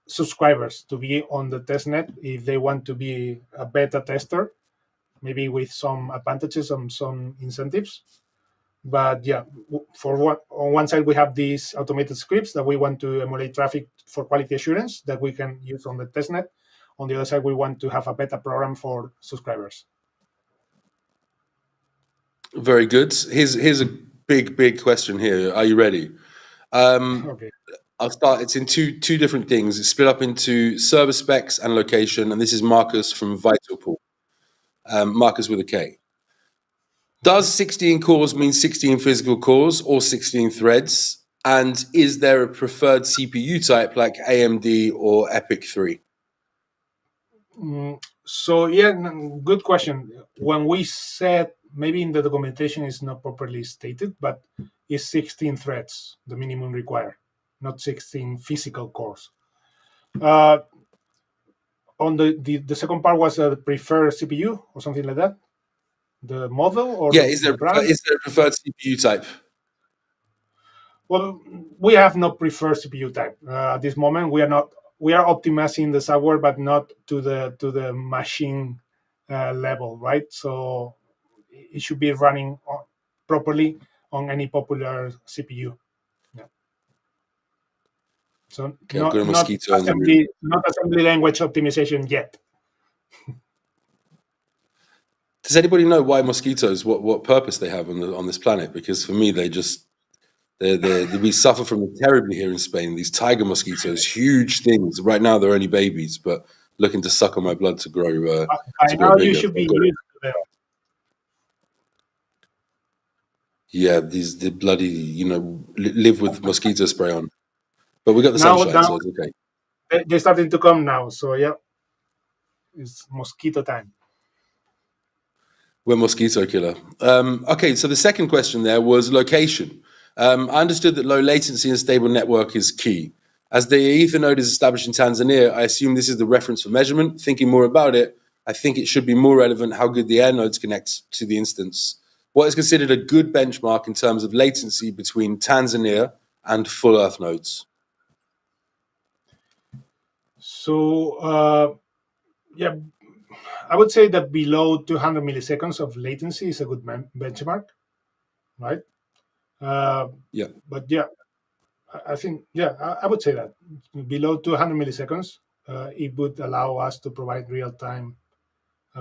subscribers to be on the testnet if they want to be a beta tester, maybe with some advantages and some incentives. But yeah, on one side we have these automated scripts that we want to emulate traffic for quality assurance that we can use on the testnet. On the other side, we want to have a beta program for subscribers. Very good. Here's a big question here. Are you ready? Okay. I'll start. It's in two different things. It's split up into server specs and location. And this is Marcus from Vitalpool. Marcus with a K. Does Okay. 16 cores mean 16 physical cores or 16 threads? And is there a preferred CPU type like AMD or EPYC 3? So yeah, good question. When we said, maybe in the documentation is not properly stated, but it's 16 threads the minimum required, not 16 physical cores. Uh, on the second part was a preferred CPU or something like that. The model or Yeah, the brand. is there a preferred CPU type? Well, we have no preferred CPU type at this moment. We are not. We are optimizing the software, but not to the machine level, right? So it should be running properly on any popular CPU. Yeah. So Okay, I've got a not mosquito in the room. assembly language optimization yet. Does anybody know why mosquitoes? What purpose they have on this planet? Because for me, we suffer from them terribly here in Spain. These tiger mosquitoes, huge things. Right now, they're only babies, but looking to suck on my blood to grow By now, you bigger. should be I've got used to them. yeah, the bloody live with mosquito spray on. But we got the sunshine, Now so it's okay. they're starting to come now. So yeah, it's mosquito time. We're mosquito killer. Okay, so the second question there was location. I understood that low latency and stable network is key. As the Ether node is established in Tanzania, I assume this is the reference for measurement. Thinking more about it, I think it should be more relevant how good the air nodes connect to the instance. What is considered a good benchmark in terms of latency between Tanzania and full Earth nodes? So, yeah, I would say that below 200 milliseconds of latency is a good benchmark, right? Yeah. But yeah, I think, yeah, I would say that below 200 milliseconds, it would allow us to provide real-time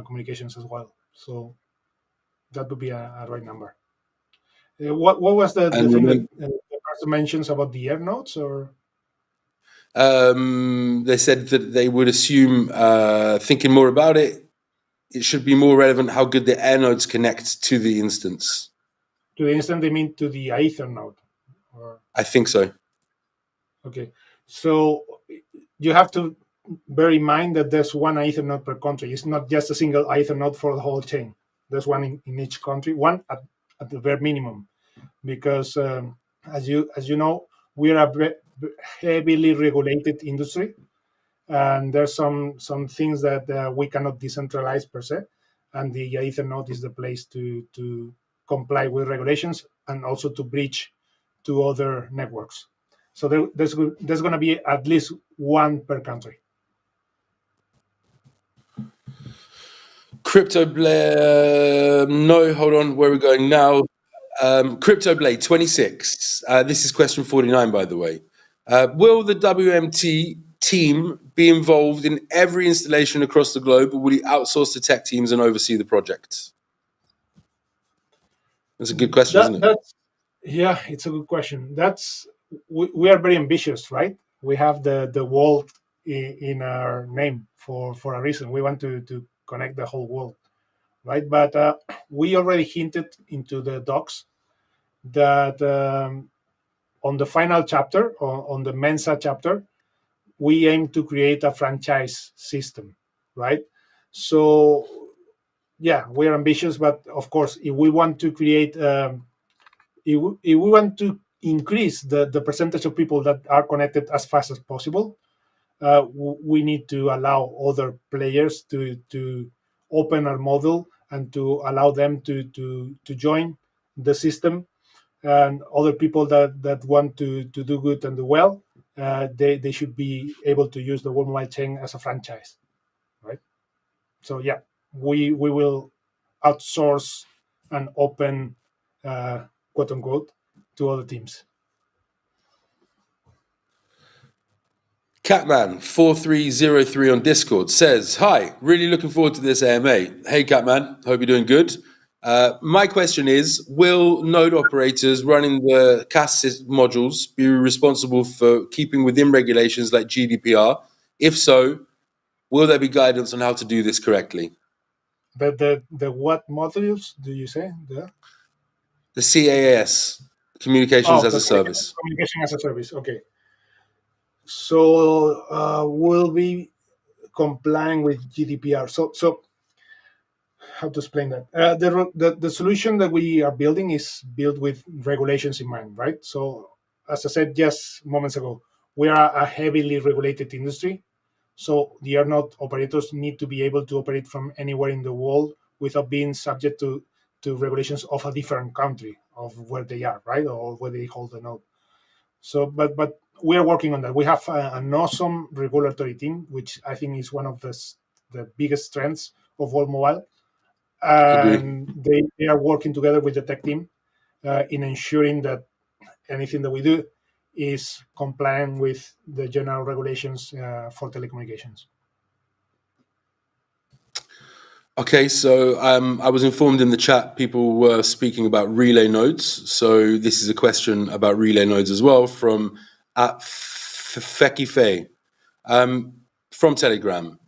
communications as well. So that would be a right number. What was the thing that the person mentions about the air nodes, or? They said that they would assume, thinking more about it, it should be more relevant how good the air nodes connect to the instance. To the instance, they mean to the Ether node? Or? I think so. Okay. So you have to bear in mind that there's one Ether node per country. It's not just a single Ether node for the whole chain. There's one in each country, one at the very minimum, because as you know, we're a heavily regulated industry, and there's some things that we cannot decentralize per se, and the Ether node is the place to comply with regulations and also to bridge to other networks. So there's going to be at least one per country. Crypto Blade, no, hold on, where are we going now? Crypto Blade 26. This is question 49, by the way. Will the WMT team be involved in every installation across the globe, or will he outsource to tech teams and oversee the project? That's a good question, isn't it? Yeah, it's a good question. We are very ambitious, right? We have the world in our name for a reason. We want to connect the whole world, right? But we already hinted into the docs that on the final chapter, on the Mensa chapter, we aim to create a franchise system, right? So yeah, we are ambitious, but of course, if we want to create, if we want to increase the percentage of people that are connected as fast as possible, we need to allow other players to open our model and to allow them to join the system, and other people that want to do good and do well, they should be able to use the World Mobile Chain as a franchise, right? So yeah, we will outsource and open, quote unquote, to other teams. Catman4303 on Discord says, hi, really looking forward to this AMA. Hey, Catman, hope you're doing good. My question is, will node operators running the CAS modules be responsible for keeping within regulations like GDPR? If so, will there be guidance on how to do this correctly? The what modules do you say? The CAS, Communications as a Service. Communication as a Service, okay. So we'll be complying with GDPR. So how to explain that? The solution that we are building is built with regulations in mind, right? So as I said just moments ago, we are a heavily regulated industry. So the air node operators need to be able to operate from anywhere in the world without being subject to regulations of a different country of where they are, right, or where they hold the node. So, but we are working on that. We have an awesome regulatory team, which I think is one of the biggest strengths of World Mobile, and they are working together with the tech team in ensuring that anything that we do is compliant with the general regulations for telecommunications. Okay, so I was informed in the chat people were speaking about relay nodes. So this is a question about relay nodes as well from Fekife from Telegram.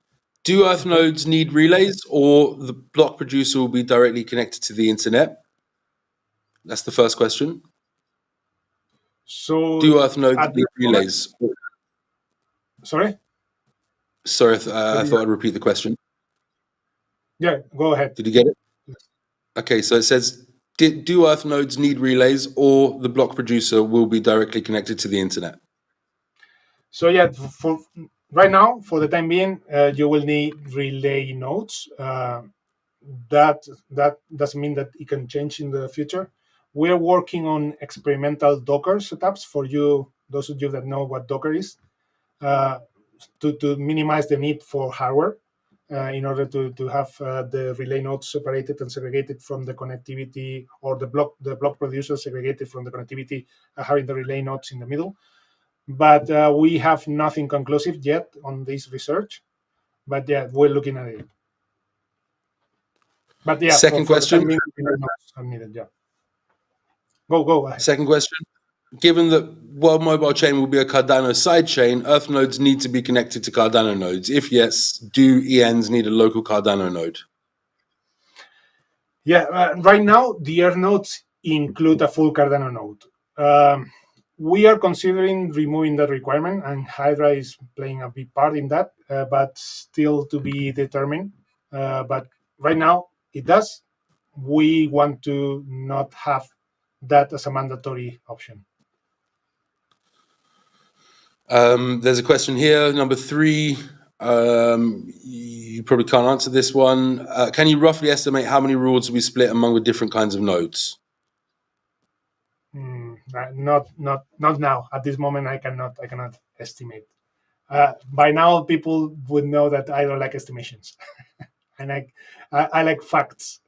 Do Earth nodes need relays, or the block producer will be directly connected to the internet? That's the first question. So do Earth nodes need relays? Sorry? Sorry, I thought I'd repeat the question. Yeah, go ahead. Did you get it? Okay, so it says, do Earth nodes need relays, or the block producer will be directly connected to the internet? So yeah, right now, for the time being, you will need relay nodes. That doesn't mean that it can change in the future. We are working on experimental Docker setups for you, those of you that know what Docker is, uh, to minimize the need for hardware in order to have the relay nodes separated and segregated from the connectivity, or the block producer segregated from the connectivity, having the relay nodes in the middle. But we have nothing conclusive yet on this research. But yeah, we're looking at it. But yeah, for, Second for the time question. being, relay nodes are needed. Yeah. Go ahead. Second question. Given that World Mobile Chain will be a Cardano sidechain, Earth nodes need to be connected to Cardano nodes. If yes, do ENs need a local Cardano node? Yeah, right now the Earth nodes include a full Cardano node. We are considering removing that requirement, and Hydra is playing a big part in that, but still to be determined. But right now it does. We want to not have that as a mandatory option. There's a question here, number 3. You probably can't answer this one. Can you roughly estimate how many rewards will be split among the different kinds of nodes? Not now. At this moment, I cannot estimate. By now, people would know that I don't like estimations, and I like facts.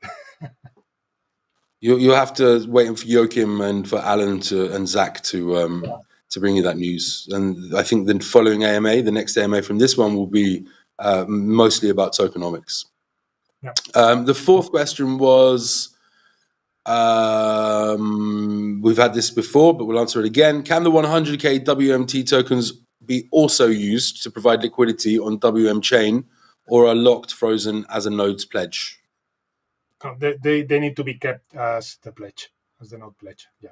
You'll have to wait for Joachim and for Alan and Zach to bring you that news. And I think then following AMA, the next AMA from this one will be mostly about tokenomics. Yeah. The fourth question was, we've had this before, but we'll answer it again. Can the 100K WMT tokens be also used to provide liquidity on WM chain, or are locked frozen as a node's pledge? They need to be kept as the pledge, as the node pledge. Yeah.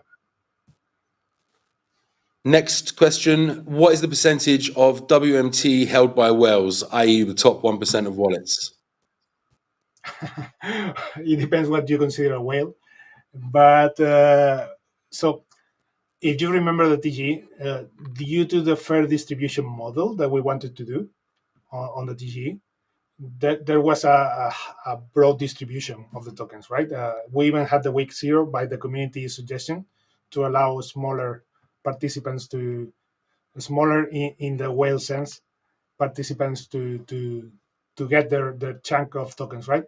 Next question. What is the percentage of WMT held by whales, i.e. the top 1% of wallets? It depends what you consider a whale. But so if you remember the TG, due to the fair distribution model that we wanted to do on the TG, there was a broad distribution of the tokens, right? We even had the week 0 by the community suggestion to allow smaller participants smaller in the whale sense, participants to get their chunk of tokens, right?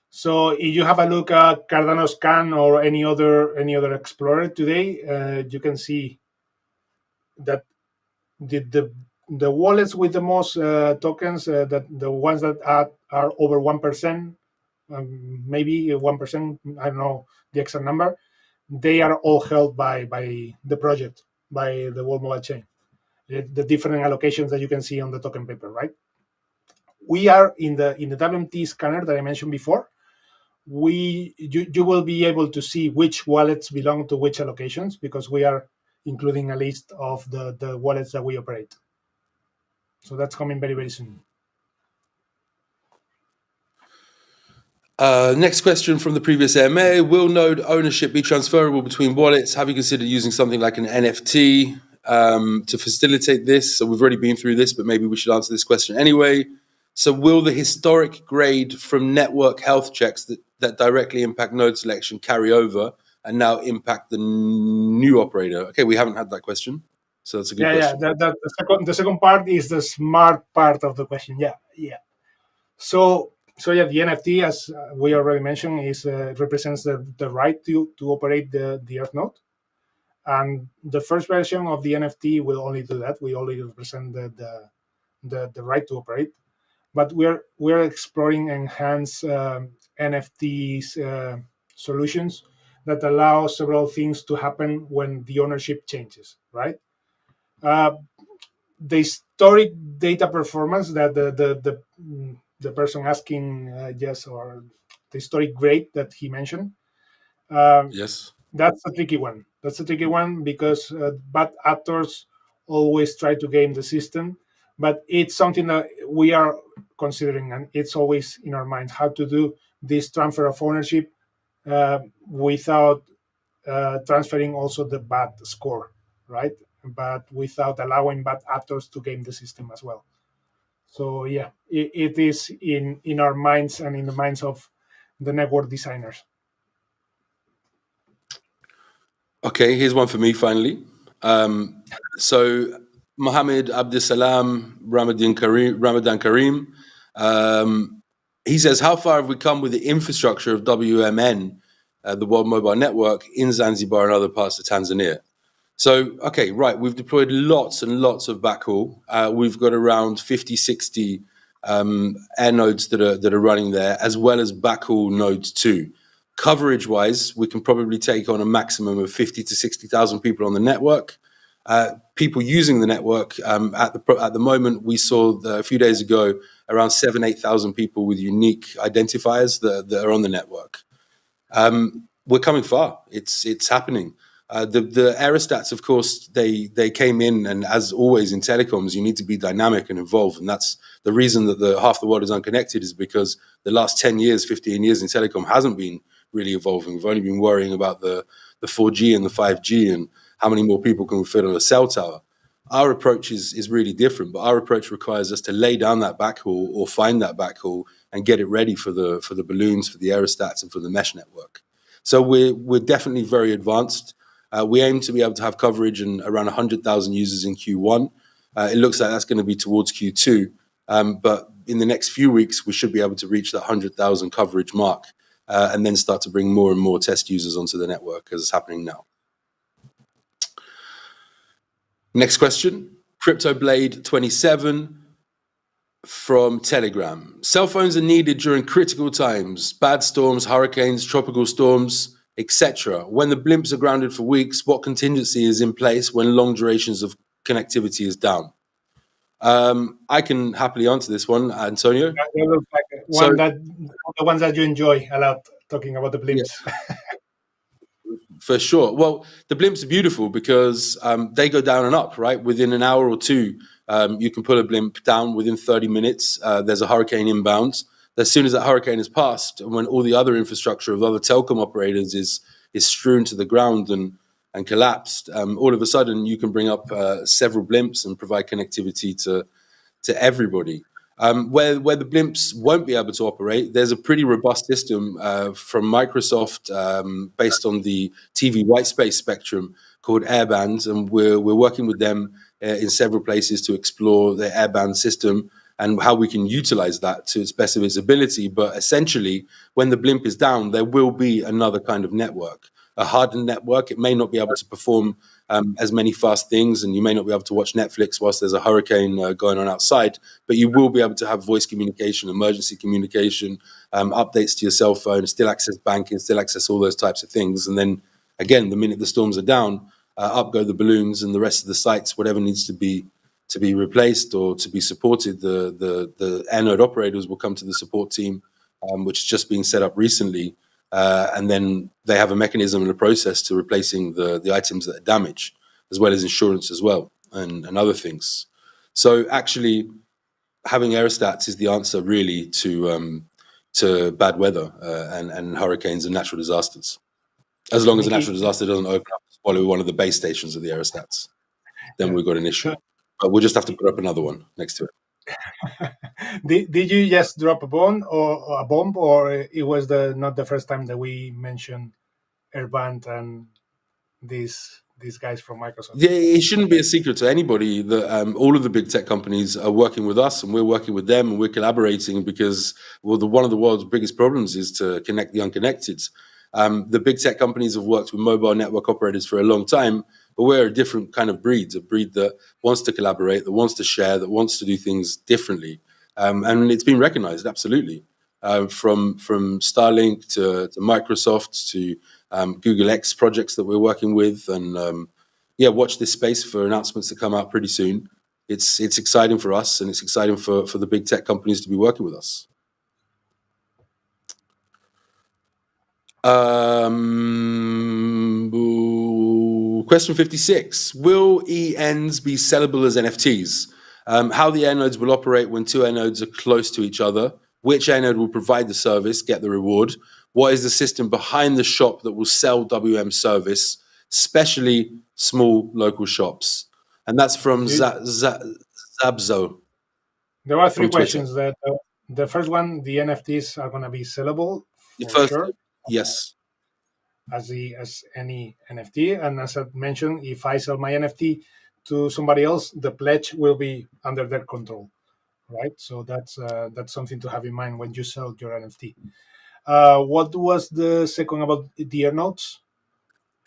So if you have a look at Cardano Scan or any other explorer today, you can see that the wallets with the most tokens, that the ones that are over 1%, maybe 1%, I don't know the exact number, they are all held by the project, by the World Mobile Chain. The different allocations that you can see on the token paper, right? We are in the WMT scanner that I mentioned before. You will be able to see which wallets belong to which allocations, because we are including a list of the wallets that we operate. So that's coming very, very soon. Next question from the previous AMA. Will node ownership be transferable between wallets? Have you considered using something like an NFT to facilitate this? So we've already been through this, but maybe we should answer this question anyway. So will the historic grade from network health checks that directly impact node selection carry over and now impact the new operator? Okay, we haven't had that question. So that's a good question. Yeah. The second part is the smart part of the question. Yeah. So yeah, the NFT, as we already mentioned, is represents the right to operate the Earth node, and the first version of the NFT will only do that. We only represent the right to operate, but we're exploring enhanced NFTs solutions that allow several things to happen when the ownership changes, right? The historic data performance that the person asking yes, or the historic grade that he mentioned, Yes. that's a tricky one. That's a tricky one because bad actors always try to game the system, but it's something that we are considering, and it's always in our minds how to do this transfer of ownership without transferring also the bad score, right? But without allowing bad actors to game the system as well. So yeah, it is in our minds and in the minds of the network designers. Okay, here's one for me finally. So Mohammed Abdisalam Ramadan Karim, he says, how far have we come with the infrastructure of WMN, the World Mobile Network, in Zanzibar and other parts of Tanzania? So, okay, right, we've deployed lots and lots of backhaul. We've got around 50, 60 air nodes that are running there, as well as backhaul nodes too. Coverage-wise, we can probably take on a maximum of 50 to 60,000 people on the network. People using the network at the moment, we saw a few days ago around 8,000 people with unique identifiers that are on the network. We're coming far. It's happening. The aerostats, of course, they came in, and as always in telecoms, you need to be dynamic and involved, and that's the reason that half the world is unconnected, is because the last 10 years, 15 years in telecom hasn't been really evolving. We've only been worrying about the 4G and the 5G and how many more people can we fit on a cell tower. Our approach is really different, but our approach requires us to lay down that backhaul or find that backhaul and get it ready for the balloons, for the aerostats, and for the mesh network. So we're definitely very advanced. We aim to be able to have coverage in around 100,000 users in Q1. It looks like that's going to be towards Q2, but in the next few weeks, we should be able to reach that 100,000 coverage mark and then start to bring more and more test users onto the network, as is happening now. Next question, CryptoBlade27 from Telegram. Cell phones are needed during critical times, bad storms, hurricanes, tropical storms, etc. When the blimps are grounded for weeks, what contingency is in place when long durations of connectivity is down? I can happily answer this one, Antonio. That looks like the ones that you enjoy a lot, talking about the blimps. Yeah. For sure. Well, the blimps are beautiful because they go down and up, right? Within an hour or two, you can put a blimp down. Within 30 minutes. There's a hurricane inbound. As soon as that hurricane is passed, and when all the other infrastructure of other telecom operators is strewn to the ground and collapsed, all of a sudden you can bring up several blimps and provide connectivity to everybody. Where the blimps won't be able to operate, there's a pretty robust system from Microsoft based on the TV white space spectrum called Airband, and we're working with them in several places to explore the Airband system and how we can utilize that to its best of its ability. But essentially, when the blimp is down, there will be another kind of network, a hardened network. It may not be able to perform as many fast things, and you may not be able to watch Netflix whilst there's a hurricane going on outside, but you will be able to have voice communication, emergency communication, updates to your cell phone, still access banking, still access all those types of things. And then again, the minute the storms are down, up go the balloons and the rest of the sites, whatever needs to be replaced or to be supported, the air node operators will come to the support team, which is just being set up recently. And then they have a mechanism and a process to replacing the items that are damaged, as well as insurance as well, and other things. So actually, having aerostats is the answer really to bad weather and hurricanes and natural disasters. As long as a natural disaster doesn't open up to swallow one of the base stations of the aerostats, then we've got an issue. But we'll just have to put up another one next to it. Did you just drop a bomb, or it was not the first time that we mentioned Airband and these guys from Microsoft? Yeah, it shouldn't be a secret to anybody that all of the big tech companies are working with us, and we're working with them, and we're collaborating because one of the world's biggest problems is to connect the unconnected. The big tech companies have worked with mobile network operators for a long time, but we're a different kind of breed, a breed that wants to collaborate, that wants to share, that wants to do things differently. And it's been recognized, absolutely. From Starlink to Microsoft to Google X projects that we're working with. And watch this space for announcements that come out pretty soon. It's exciting for us, and it's exciting for the big tech companies to be working with us. Question 56. Will ENs be sellable as NFTs? How the air nodes will operate when two air nodes are close to each other. Which air node will provide the service, get the reward? What is the system behind the shop that will sell WM service, especially small local shops? And that's from Zabzo. There are three from Twitter. questions. That the first one, the NFTs are going to be sellable The for first, sure, yes. as any NFT. And as I mentioned, if I sell my NFT to somebody else, the pledge will be under their control, right? So that's something to have in mind when you sell your NFT. What was the second about the air nodes?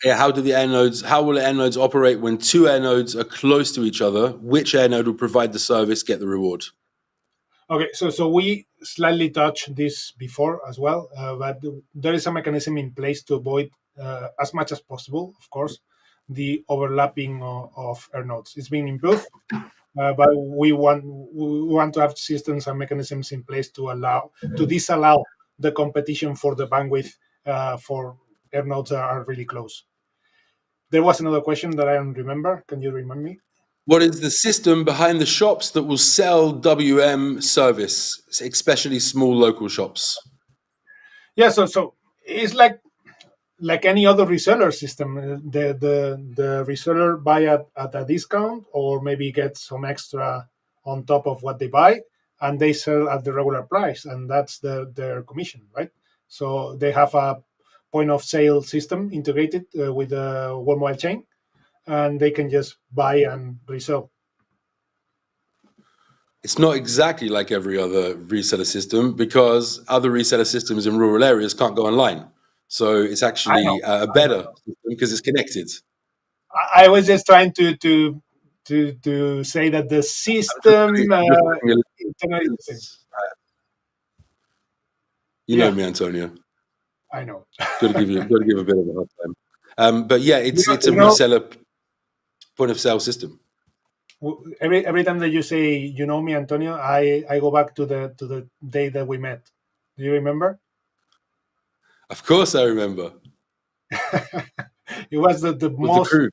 Yeah, how will the air nodes operate when two air nodes are close to each other? Which air node will provide the service, get the reward? Okay, so we slightly touched this before as well, but there is a mechanism in place to avoid, as much as possible, of course, the overlapping of air nodes. It's been improved, but we want to have systems and mechanisms in place to disallow the competition for the bandwidth for air nodes that are really close. There was another question that I don't remember. Can you remind me? What is the system behind the shops that will sell WM service, especially small local shops? Yeah, so it's like any other reseller system. The reseller buy at a discount, or maybe get some extra on top of what they buy, and they sell at the regular price, and that's their commission, right? So they have a point of sale system integrated with the World Mobile chain, and they can just buy and resell. It's not exactly like every other reseller system, because other reseller systems in rural areas can't go online. So it's I know, actually a I know. better system because it's connected. I was just trying to say that the system Just putting a- internally is the same. You know Yeah, me, Antonio. I know. Got to give a bit of a hard time. But yeah, You it's know, a reseller point of sale system. every time that you say you know me, Antonio, I go back to the day that we met. Do you remember? Of course, I remember It was the with the most, crew.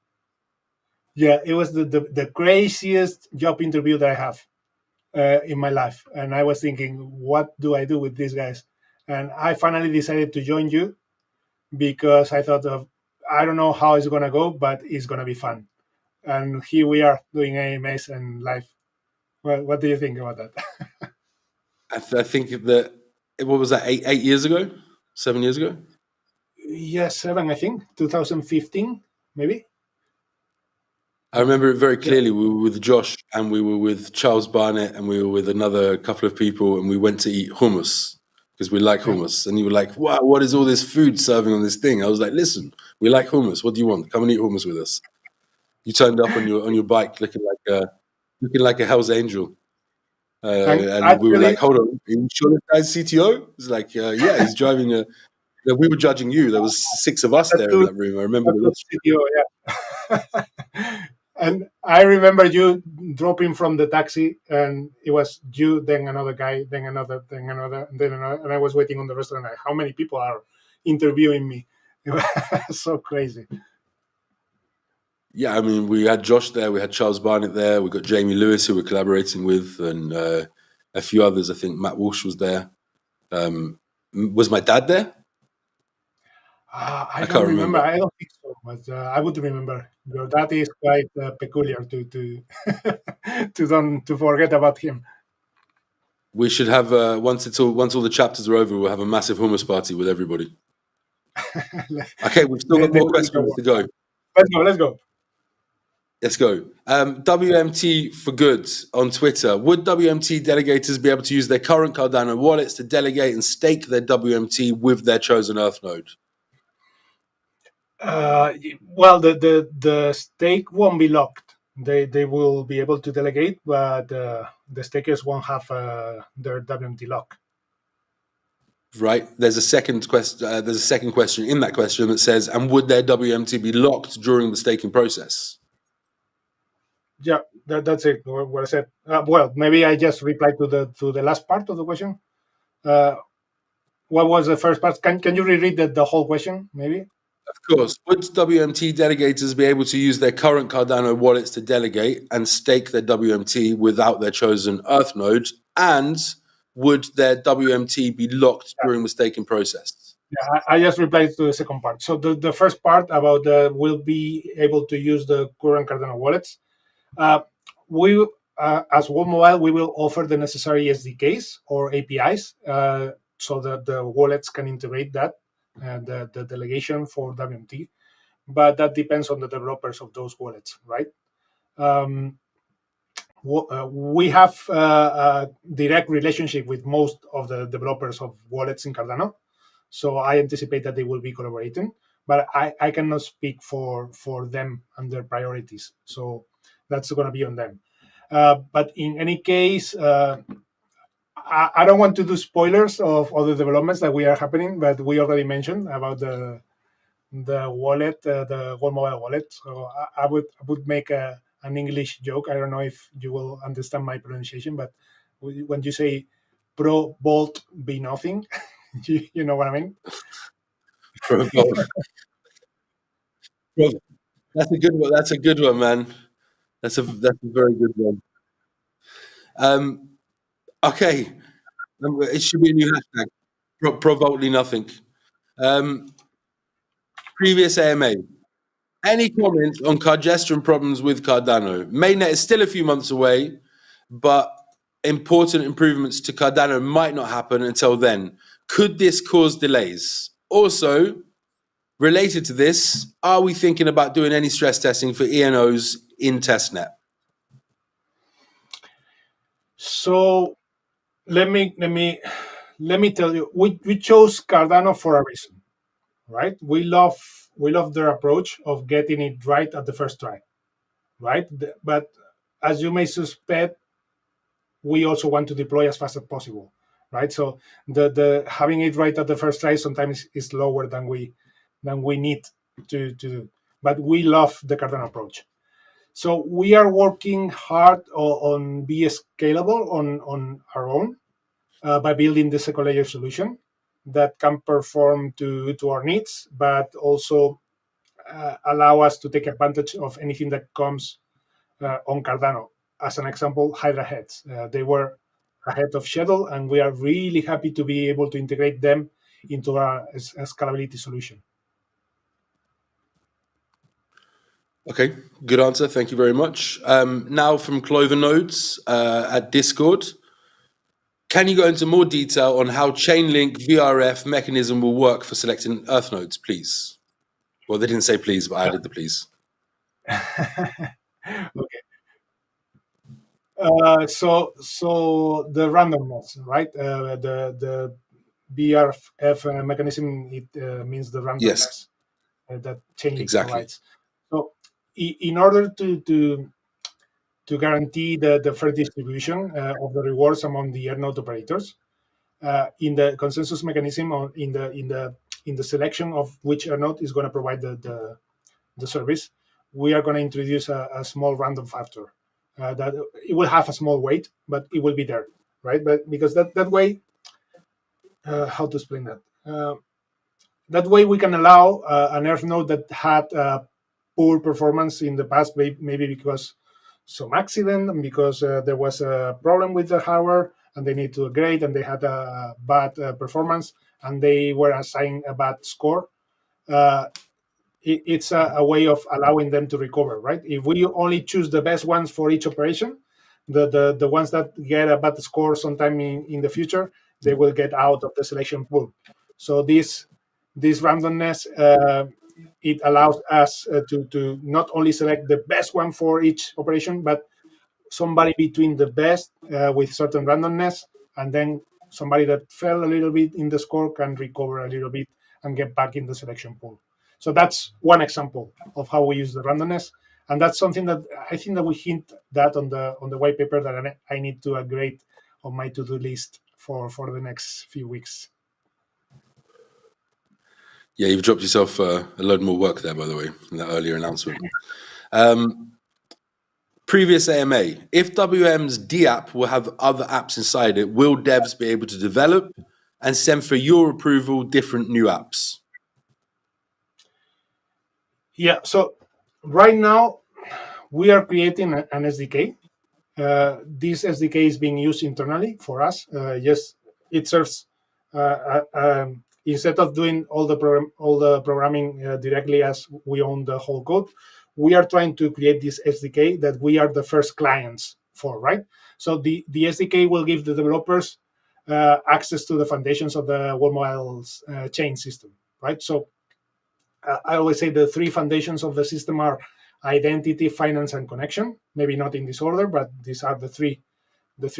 yeah, it was the craziest job interview that I have in my life, and I was thinking, what do I do with these guys? And I finally decided to join you because I thought of, I don't know how it's gonna go, but it's gonna be fun. And here we are doing AMS and live. Well, what do you think about that? I think that what was that, 8 years ago, 7 years ago? Yes, seven, I think, 2015, maybe. I remember it very Yeah, clearly. We were with Josh and we were with Charles Barnett and we were with another couple of people, and we went to eat hummus because we like yeah. hummus. And you were like, "Wow, what is all this food serving on this thing?" I was like, "Listen, we like hummus. What do you want? Come and eat hummus with us." You turned up on your bike looking like a Hell's Angel, And and we were actually, like, "Hold on, are you sure this guy's CTO?" It's like, "Yeah, he's driving a." We were judging you. There was 6 of us that there in too, that room. I remember that the too rest. CTO, yeah. And I remember you dropping from the taxi, and it was you, then another guy, then another, then another, and then another, and I was waiting on the restaurant. Like, how many people are interviewing me? It was so crazy. Yeah, I mean, we had Josh there, we had Charles Barnett there, we got Jamie Lewis, who we're collaborating with, and a few others. I think Matt Walsh was there. Was my dad there? I I don't can't remember. remember. I don't think so, but I would remember. That is quite peculiar to to forget about him. We should have once all the chapters are over, we'll have a massive hummus party with everybody. Okay, we've still got They more will be the questions one. to go. Let's go. Let's go. Let's go. WMT for good on Twitter. Would WMT delegators be able to use their current Cardano wallets to delegate and stake their WMT with their chosen Earth node? Well, the stake won't be locked. They will be able to delegate, but the stakers won't have their WMT lock. Right. There's a second question. There's a second question in that question that says, "And would their WMT be locked during the staking process?" Yeah, that's it. What I said. Well, maybe I just replied to the last part of the question. Uh, what was the first part? Can you reread the whole question, maybe? Of course. Would WMT delegators be able to use their current Cardano wallets to delegate and stake their WMT without their chosen Earth node? And would their WMT be locked during the staking process? Yeah, I just replied to the second part. So the first part about will be able to use the current Cardano wallets. Uh, we as World Mobile, we will offer the necessary SDKs or APIs so that the wallets can integrate that, the delegation for WMT. But that depends on the developers of those wallets, right? We have a direct relationship with most of the developers of wallets in Cardano, so I anticipate that they will be collaborating. But I cannot speak for them and their priorities, so that's going to be on them. But in any case, I don't want to do spoilers of other developments that we are happening, but we already mentioned about the wallet, the World Mobile wallet. So I would make an English joke. I don't know if you will understand my pronunciation, but when you say pro bolt be nothing, you know what I mean. Bro, bro, that's a good one. That's a good one, man. That's a very good one. Um, okay, it should be a new hashtag. Probably nothing. Um, previous AMA. Any comments on congestion problems with Cardano? Mainnet is still a few months away, but important improvements to Cardano might not happen until then. Could this cause delays? Also, related to this, are we thinking about doing any stress testing for ENOs in testnet? So let me tell you, we chose Cardano for a reason, right? We love their approach of getting it right at the first try, right? But as you may suspect, we also want to deploy as fast as possible, right? So the having it right at the first try sometimes is lower than we need to do. But we love the Cardano approach. So we are working hard on be scalable on our own by building the second layer solution that can perform to our needs, but also allow us to take advantage of anything that comes on Cardano. As an example, Hydra heads. They were ahead of schedule, and we are really happy to be able to integrate them into our scalability solution. Okay, good answer. Thank you very much. Now from Clover Nodes at Discord. Can you go into more detail on how Chainlink VRF mechanism will work for selecting Earth nodes, please? Well, they didn't say please, but I added the please. Okay. So the randomness, right? The BRF mechanism, it means the Yes, randomness that Chainlink exactly. provides. So in order to guarantee the fair distribution of the rewards among the node operators, in the consensus mechanism or in the selection of which node is going to provide the service, we are going to introduce a small random factor that it will have a small weight, but it will be there, right? But because that way, how to explain that? That way we can allow an Earth node that had poor performance in the past, maybe because some accident and because there was a problem with the hardware and they need to upgrade and they had a bad performance and they were assigned a bad score. Uh, it's a way of allowing them to recover, right? If we only choose the best ones for each operation, the ones that get a bad score sometime in the future, they will get out of the selection pool. So this randomness, it allows us to not only select the best one for each operation, but somebody between the best with certain randomness, and then somebody that fell a little bit in the score can recover a little bit and get back in the selection pool. So that's one example of how we use the randomness, and that's something that I think that we hint that on the white paper that I need to upgrade on my to-do list for the next few weeks. Yeah, you've dropped yourself a load more work there, by the way, in that earlier announcement. Previous AMA, if WM's D app will have other apps inside it, will devs be able to develop and send for your approval different new apps? Yeah, so right now we are creating an SDK. This SDK is being used internally for us. Yes, it serves instead of doing all the programming directly as we own the whole code. We are trying to create this SDK that we are the first clients for, right? So the SDK will give the developers access to the foundations of the World Mobile's chain system, right? So I always say the three foundations of the system are identity, finance, and connection. Maybe not in this order, but these are the three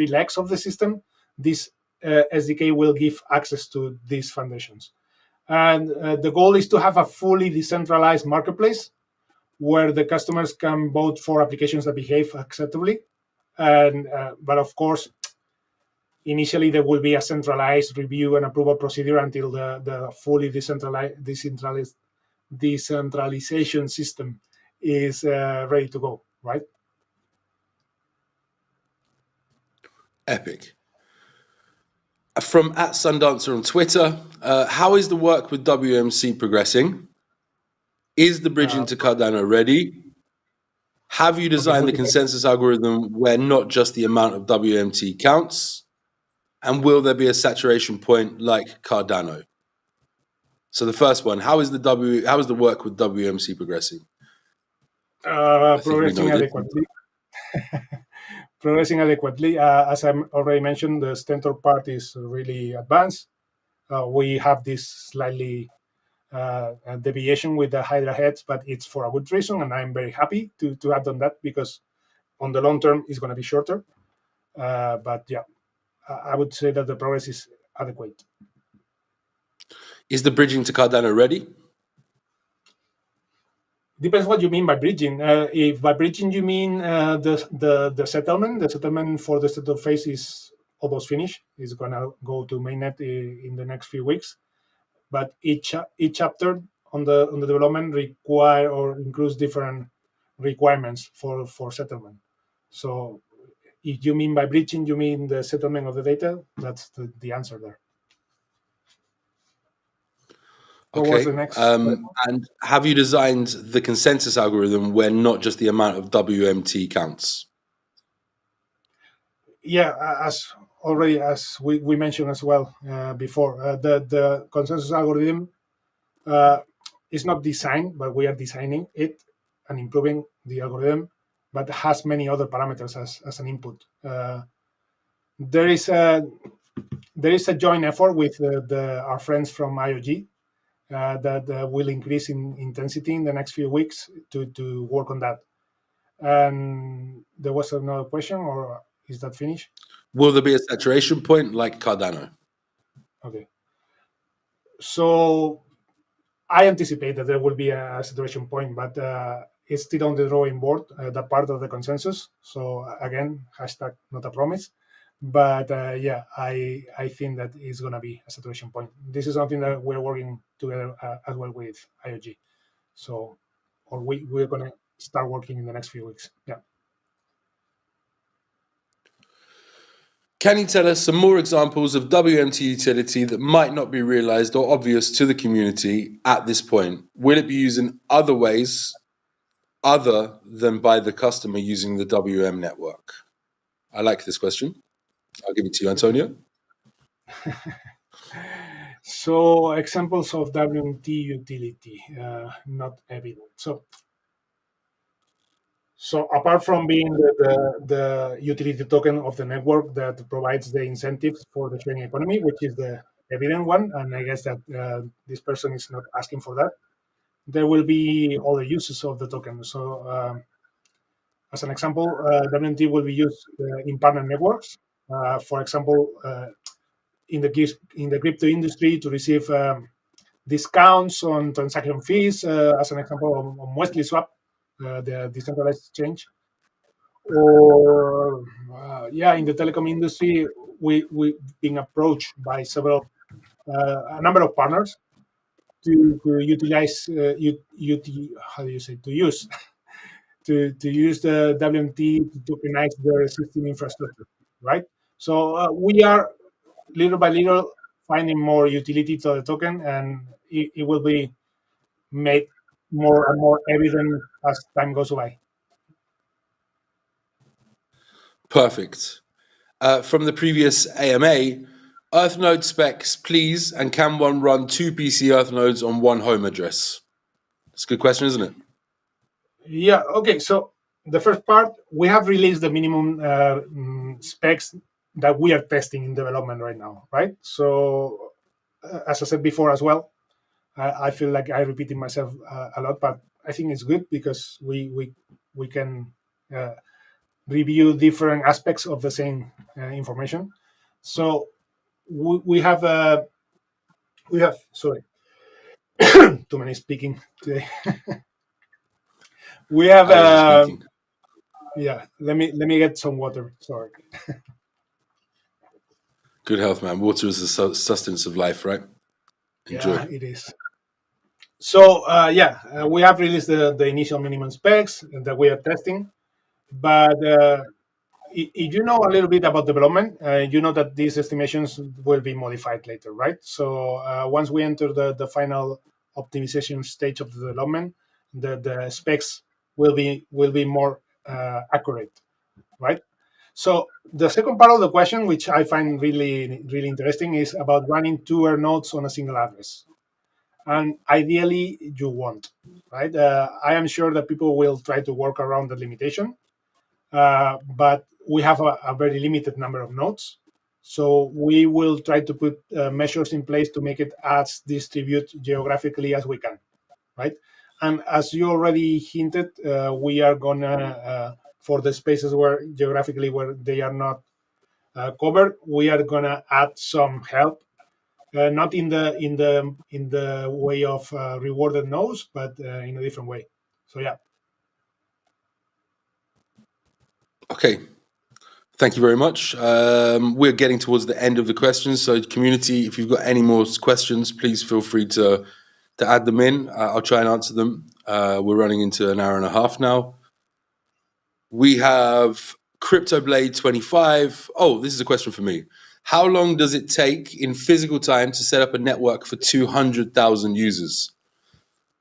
legs of the system. This SDK will give access to these foundations. And the goal is to have a fully decentralized marketplace where the customers can vote for applications that behave acceptably. And but of course, initially there will be a centralized review and approval procedure until the fully decentralization system is ready to go, right? Epic. From @Sundancer on Twitter, how is the work with WMC progressing? Is the bridging to Cardano ready? Have you designed the consensus algorithm where not just the amount of WMT counts? And will there be a saturation point like Cardano? So the first one, how is the work with WMC progressing? Progressing adequately. Progressing adequately. As I already mentioned, the Stentor part is really advanced. We have this slightly deviation with the Hydra heads, but it's for a good reason, and I'm very happy to have done that because on the long term it's going to be shorter. But yeah, I would say that the progress is adequate. Is the bridging to Cardano ready? Depends what you mean by bridging. If by bridging you mean the settlement for the settle phase is almost finished. It's gonna go to mainnet in the next few weeks. But each chapter on the development require or includes different requirements for settlement. So if you mean by bridging, you mean the settlement of the data. That's the answer there. What was the next? And have you designed the consensus algorithm where not just the amount of WMT counts? Yeah, as we mentioned as well before, the consensus algorithm is not designed, but we are designing it and improving the algorithm, but has many other parameters as an input. There is a joint effort with our friends from IOG that will increase in intensity in the next few weeks to work on that. And there was another question, or is that finished? Will there be a saturation point like Cardano? Okay. So I anticipate that there will be a saturation point, but it's still on the drawing board, that part of the consensus. So again, hashtag not a promise. But yeah, I think that it's going to be a saturation point. This is something that we're working together as well with IOG. So, or we're going to start working in the next few weeks. Yeah. Can you tell us some more examples of WMT utility that might not be realized or obvious to the community at this point? Will it be used in other ways other than by the customer using the WM network? I like this question. I'll give it to you, Antonio. So examples of WMT utility, not evident. So apart from being the utility token of the network that provides the incentives for the sharing economy, which is the evident one, and I guess that this person is not asking for that, there will be other uses of the token. So as an example, WMT will be used in partner networks. For example, in the crypto industry to receive discounts on transaction fees, as an example on Wesley Swap, the decentralized exchange. Or in the telecom industry, we've been approached by a number of partners to utilize how do you say, to use to use the WMT to tokenize their existing infrastructure, right? So we are little by little finding more utility to the token, and it will be made more and more evident as time goes by. Perfect. From the previous AMA, Earth node specs, please, and can one run 2 PC Earth nodes on one home address? It's a good question, isn't it? Yeah. Okay. So the first part, we have released the minimum specs that we are testing in development right now, right? So, as I said before as well, I feel like I repeating myself a lot, but I think it's good because we can review different aspects of the same information. So we have sorry, too many speaking today. We have I was just speaking. yeah. Let me get some water. Sorry. Good health, man. Water is the sustenance of life, right? Enjoy. Yeah, it is. So we have released the initial minimum specs that we are testing, but if you know a little bit about development, you know that these estimations will be modified later, right? So once we enter the final optimization stage of the development, the specs will be more accurate, right? So the second part of the question, which I find really interesting, is about running two nodes on a single address, and ideally you won't, right? I am sure that people will try to work around the limitation, but we have a very limited number of nodes. So we will try to put measures in place to make it as distribute geographically as we can, right? And as you already hinted, we are gonna for the spaces where geographically where they are not covered, we are gonna add some help, not in the way of rewarded nodes, but in a different way. So yeah. Okay. Thank you very much. We're getting towards the end of the questions. So, community, if you've got any more questions, please feel free to add them in. I'll try and answer them. We're running into an hour and a half now. We have CryptoBlade25. Oh, this is a question for me. How long does it take in physical time to set up a network for 200,000 users?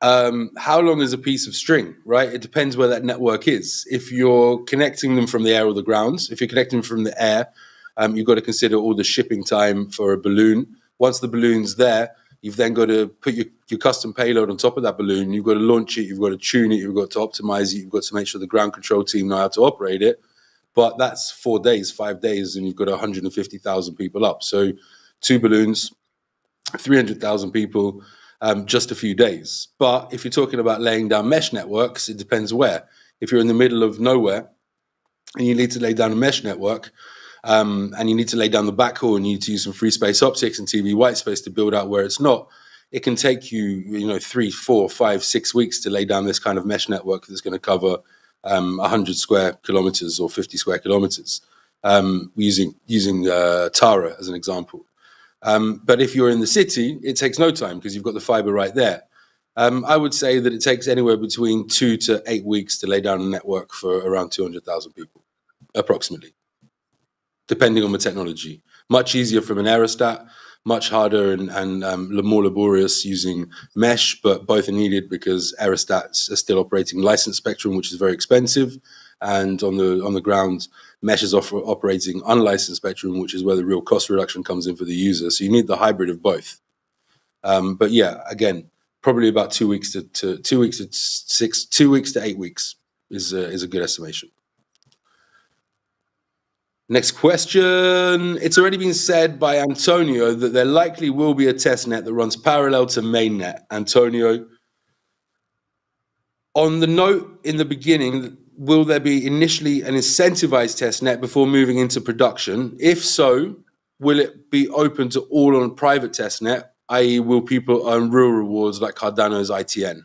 How long is a piece of string, right? It depends where that network is. If you're connecting them from the air or the ground, if you're connecting them from the air, you've got to consider all the shipping time for a balloon. Once the balloon's there, you've then got to put your custom payload on top of that balloon. You've got to launch it, you've got to tune it, you've got to optimize it, you've got to make sure the ground control team know how to operate it. But that's 4 days, 5 days, and you've got 150,000 people up. So 2 balloons, 300,000 people, just a few days. But if you're talking about laying down mesh networks, it depends where. If you're in the middle of nowhere and you need to lay down a mesh network, and you need to lay down the backhaul and you need to use some free space optics and TV white space to build out where it's not, it can take you, 3, 4, 5, 6 weeks to lay down this kind of mesh network that's going to cover 100 square kilometers or 50 square kilometers, using Tara as an example. But if you're in the city, it takes no time because you've got the fiber right there. I would say that it takes anywhere between 2 to 8 weeks to lay down a network for around 200,000 people, approximately, depending on the technology. Much easier from an aerostat, much harder and more laborious using mesh, but both are needed because aerostats are still operating licensed spectrum, which is very expensive, and on the ground, mesh is operating unlicensed spectrum, which is where the real cost reduction comes in for the user. So you need the hybrid of both. But yeah, again, probably about 2 weeks to 2 weeks to 2 weeks to 8 weeks is a good estimation. Next question. It's already been said by Antonio that there likely will be a testnet that runs parallel to Mainnet. Antonio, on the note in the beginning, will there be initially an incentivized testnet before moving into production? If so, will it be open to all on private testnet, i.e. will people earn real rewards like Cardano's ITN?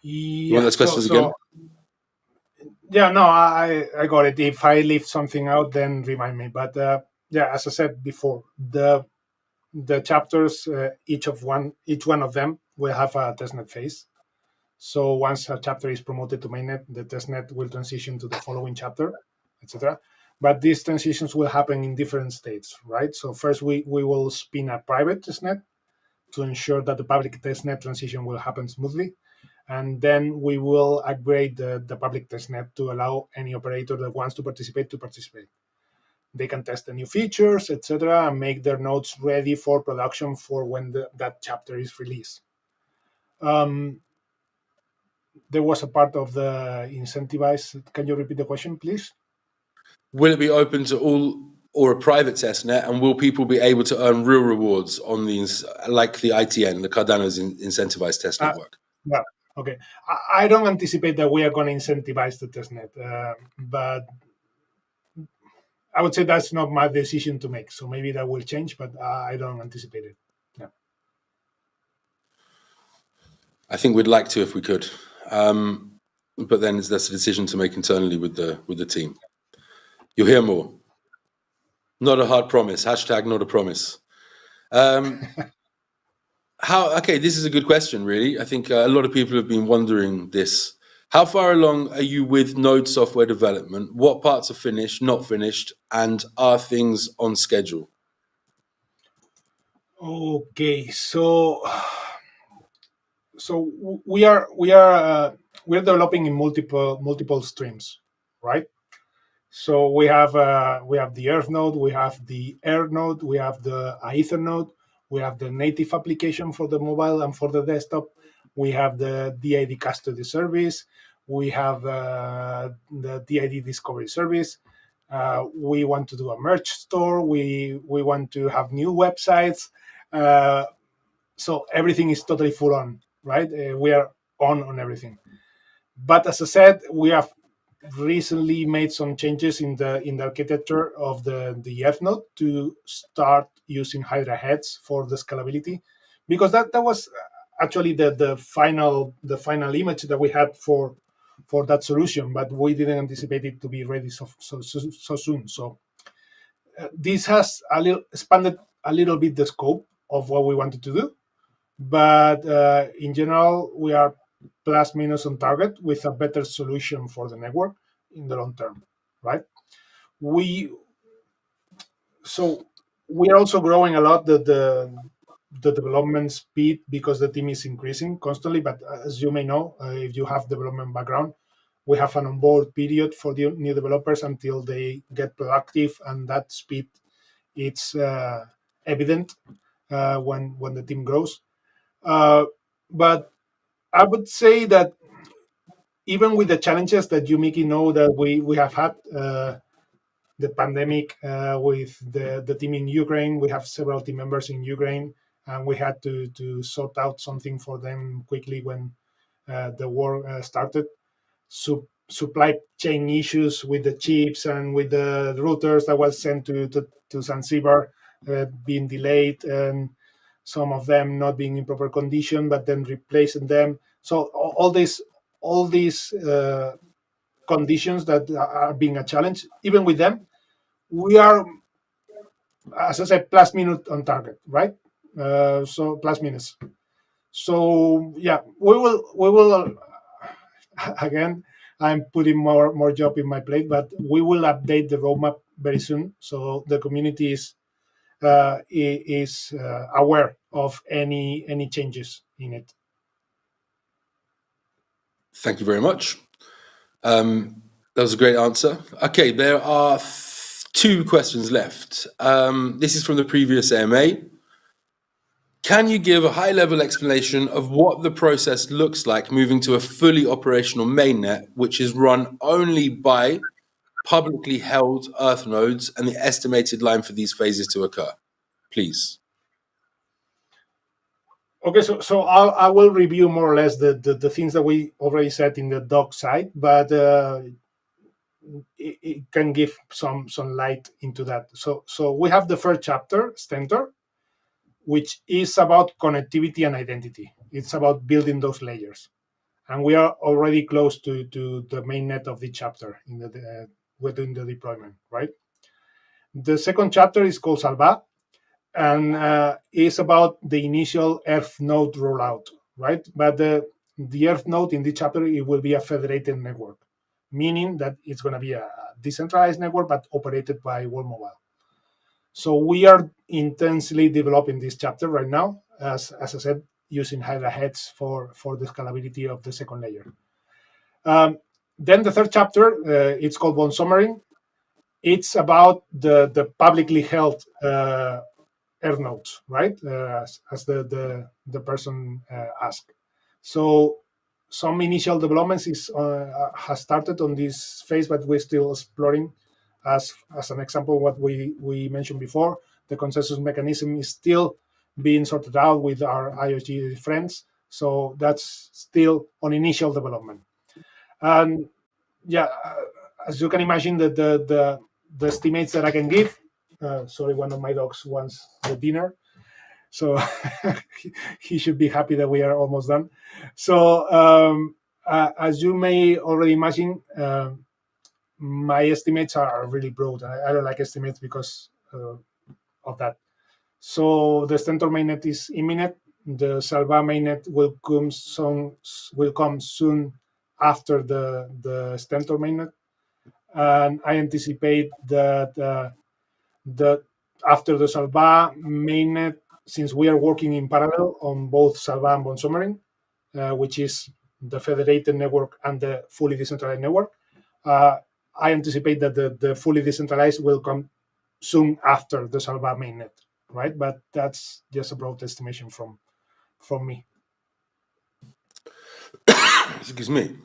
You want Yeah. those questions again? Yeah, no, I got it. If I leave something out, then remind me. But yeah, as I said before, the chapters, each one of them will have a testnet phase. So once a chapter is promoted to mainnet, the testnet will transition to the following chapter, etc. But these transitions will happen in different states, right? So first we will spin a private testnet to ensure that the public testnet transition will happen smoothly. And then we will upgrade the public testnet to allow any operator that wants to participate. They can test the new features, etc., and make their nodes ready for production for when that chapter is released. there was a part of the incentivized. Can you repeat the question, please? Will it be open to all or a private testnet, and will people be able to earn real rewards on like the ITN, the Cardano's incentivized test network? Yeah. Okay. I don't anticipate that we are going to incentivize the testnet, but I would say that's not my decision to make. So maybe that will change, but I don't anticipate it. Yeah. I think we'd like to if we could, but then that's a decision to make internally with the team. You'll hear more. Not a hard promise. Hashtag not a promise. Okay, this is a good question, really. I think a lot of people have been wondering this. How far along are you with Node software development? What parts are finished, not finished, and are things on schedule? Okay. So we're developing in multiple streams, right? So we have the Earth node, we have the Air node, we have the Aether node, we have the native application for the mobile and for the desktop. We have the DID custody service. We have the DID discovery service. We want to do a merge store. We want to have new websites. So everything is totally full on, right? We are on everything. But as I said, we have recently made some changes in the architecture of the F node to start using Hydra heads for the scalability, because that was actually the final image that we had for that solution, but we didn't anticipate it to be ready so soon. So this has a little expanded a little bit the scope of what we wanted to do, but in general, we are plus minus on target with a better solution for the network in the long term, right? We so we are also growing a lot the development speed because the team is increasing constantly. But as you may know, if you have development background, we have an onboard period for the new developers until they get productive, and that speed it's evident when the team grows. But I would say that even with the challenges that you, Micky, know that we have had, the pandemic with the team in Ukraine, we have several team members in Ukraine, and we had to sort out something for them quickly when the war started. Supply chain issues with the chips and with the routers that was sent to Zanzibar being delayed, and some of them not being in proper condition, but then replacing them. So all these conditions that are being a challenge, even with them, we are, as I said, plus minus on target, right? So plus minus. So yeah, we will again. I'm putting more job in my plate, but we will update the roadmap very soon, so the community is aware of any changes in it. Thank you very much. That was a great answer. Okay, there are two questions left. This is from the previous AMA. Can you give a high-level explanation of what the process looks like moving to a fully operational mainnet, which is run only by publicly held Earth nodes, and the estimated line for these phases to occur? Please. Okay, so I will review more or less the things that we already said in the doc side, but it can give some light into that. So we have the first chapter, Stentor, which is about connectivity and identity. It's about building those layers, and we are already close to the mainnet of the chapter within the deployment, right? The second chapter is called Salva, and is about the initial Earth node rollout, right? But the Earth node in this chapter, it will be a federated network, meaning that it's going to be a decentralized network but operated by World Mobile. So we are intensely developing this chapter right now, as I said, using Hydra heads for the scalability of the second layer. Then the third chapter, it's called Bond Summary. It's about the publicly held Earth right? As the person asked. So some initial developments has started on this phase, but we're still exploring. As an example, what we mentioned before, the consensus mechanism is still being sorted out with our IoT friends. So that's still on initial development. And yeah, as you can imagine, the estimates that I can give. Sorry, one of my dogs wants the dinner, so he should be happy that we are almost done. So as you may already imagine, my estimates are really broad. I don't like estimates because of that. So the Stentor mainnet is imminent. The Salva mainnet will come soon after the Stentor mainnet, and I anticipate that after the Salva mainnet, since we are working in parallel on both Salva and Bon Sommering, which is the federated network and the fully decentralized network, I anticipate that the fully decentralized will come soon after the Salva mainnet, right? But that's just a broad estimation from me. Excuse me.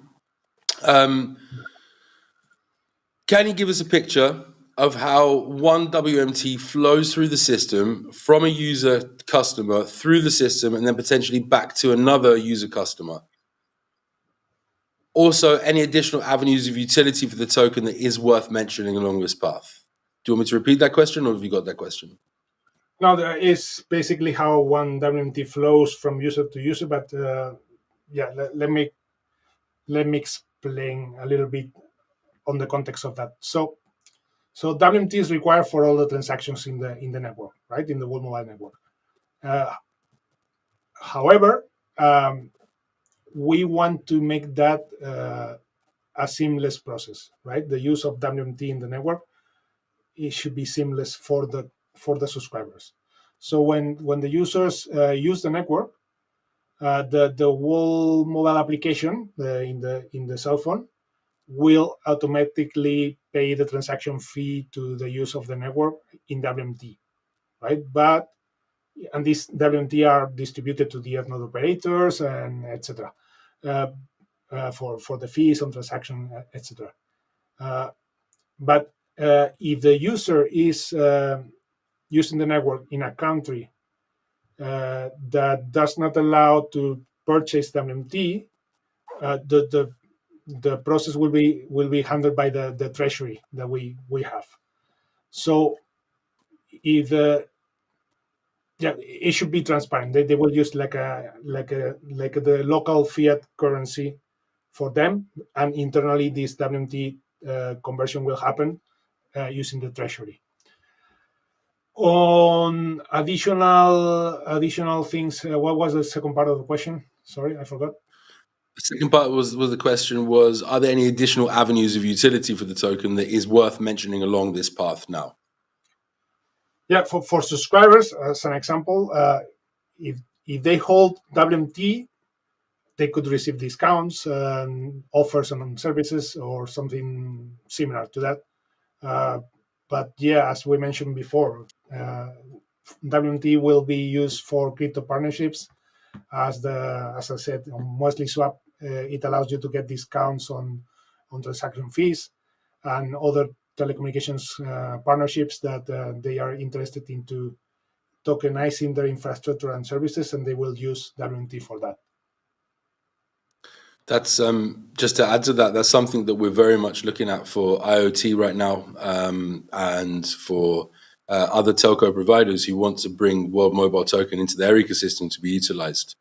Can you give us a picture of how one WMT flows through the system from a user customer through the system and then potentially back to another user customer? Also, any additional avenues of utility for the token that is worth mentioning along this path? Do you want me to repeat that question, or have you got that question? No, that is basically how one WMT flows from user to user. But yeah, let me explain a little bit on the context of that. So WMT is required for all the transactions in the network, right? In the world mobile network. However, we want to make that a seamless process, right? The use of WMT in the network, it should be seamless for the subscribers. So when the users use the network, the whole mobile application in the cell phone will automatically pay the transaction fee to the use of the network in WMT, right? And these WMT are distributed to the node operators and etc. For the fees on transaction, etc. But if the user is using the network in a country that does not allow to purchase WMT, the process will be handled by the Treasury that we have. So if it should be transparent. They will use like the local fiat currency for them, and internally this WMT conversion will happen using the Treasury. On additional things, what was the second part of the question? Sorry, I forgot. The second part was the question was, are there any additional avenues of utility for the token that is worth mentioning along this path now? Yeah, for subscribers, as an example, if they hold WMT, they could receive discounts and offers on services or something similar to that. But yeah, as we mentioned before, WMT will be used for crypto partnerships. As I said, on Mostly Swap, it allows you to get discounts on transaction fees and other telecommunications partnerships that they are interested into tokenizing their infrastructure and services, and they will use WMT for that. That's just to add to that, that's something that we're very much looking at for IoT right now, and for other telco providers who want to bring World Mobile Token into their ecosystem to be utilized.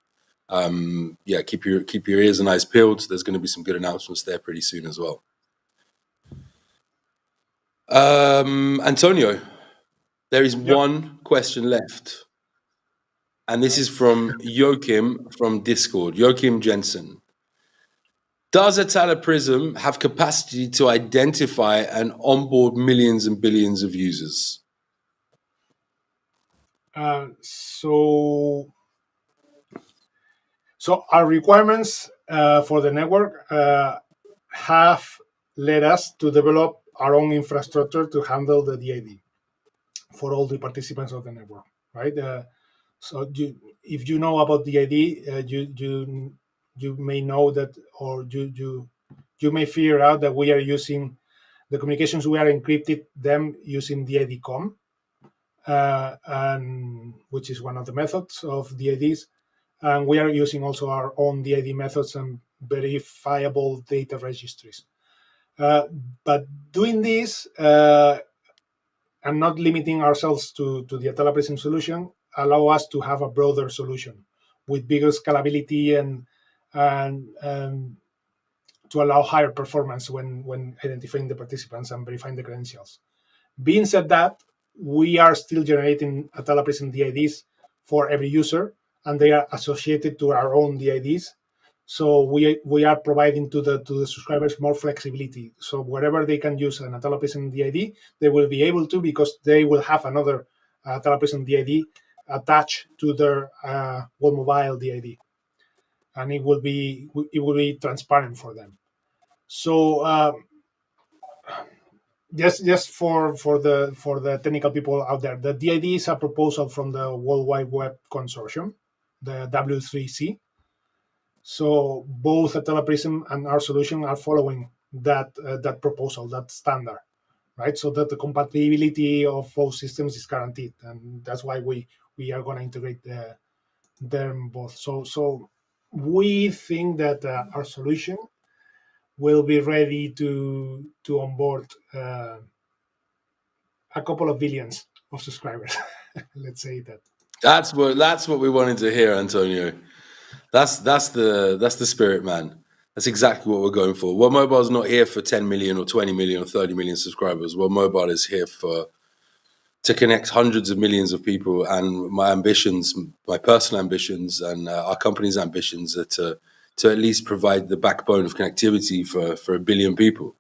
Yeah, keep your ears and eyes peeled. There's going to be some good announcements there pretty soon as well. Antonio, there is one question left, and this is from Joachim from Discord. Joachim Jensen. Does Atala Prism have capacity to identify and onboard millions and billions of users? So our requirements for the network have led us to develop our own infrastructure to handle the DID for all the participants of the network, right? So if you know about DID, you may know that, or you may figure out that we are using the communications. We are encrypted them using DID-COM, and which is one of the methods of DIDs. And we are using also our own DID methods and verifiable data registries. But doing this and not limiting ourselves to the Atala Prism solution allow us to have a broader solution with bigger scalability and to allow higher performance when identifying the participants and verifying the credentials. Being said that, we are still generating Atala Prism DIDs for every user, and they are associated to our own DIDs. So we are providing to the subscribers more flexibility. So wherever they can use an Atala Prism DID, they will be able to, because they will have another Atala Prism DID attached to their World Mobile DID, and it will be transparent for them. So just for the technical people out there, the DID is a proposal from the World Wide Web Consortium, the W3C. So both Atala Prism and our solution are following that proposal, that standard, right? So that the compatibility of both systems is guaranteed, and that's why we are going to integrate them both. So we think that our solution will be ready to onboard a couple of billions of subscribers. Let's say that. That's what we wanted to hear, Antonio. That's the spirit, man. That's exactly what we're going for. Well, Mobile is not here for 10 million or 20 million or 30 million subscribers. Well, Mobile is here to connect hundreds of millions of people, and my ambitions, my personal ambitions, and our company's ambitions are to at least provide the backbone of connectivity for a billion people.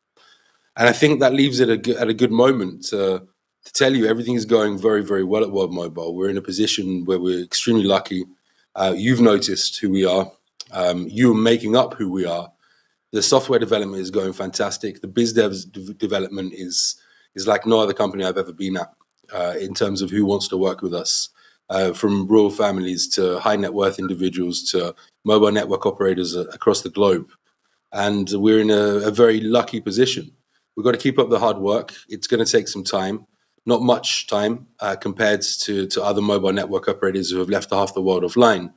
And I think that leaves it at a good moment to tell you everything is going very, very well at World Mobile. We're in a position where we're extremely lucky. You've noticed who we are. You're making up who we are. The software development is going fantastic. The biz devs development is like no other company I've ever been at in terms of who wants to work with us, from rural families to high net worth individuals to mobile network operators across the globe. And we're in a very lucky position. We've got to keep up the hard work. It's going to take some time, not much time compared to other mobile network operators who have left half the world offline.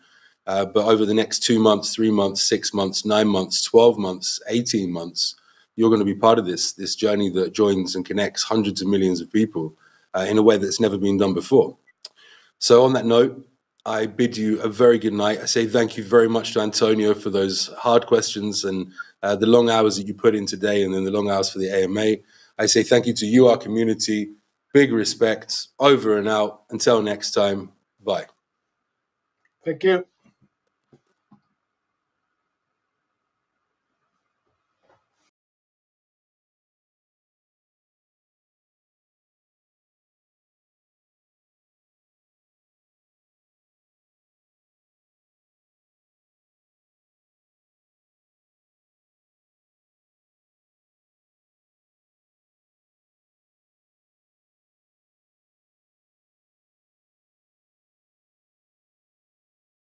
But over the next 2 months, 3 months, 6 months, 9 months, 12 months, 18 months, you're going to be part of this journey that joins and connects hundreds of millions of people in a way that's never been done before. So on that note, I bid you a very good night. I say thank you very much to Antonio for those hard questions and the long hours that you put in today, and then the long hours for the AMA. I say thank you to you, our community. Big respect. Over and out. Until next time. Bye. Thank you.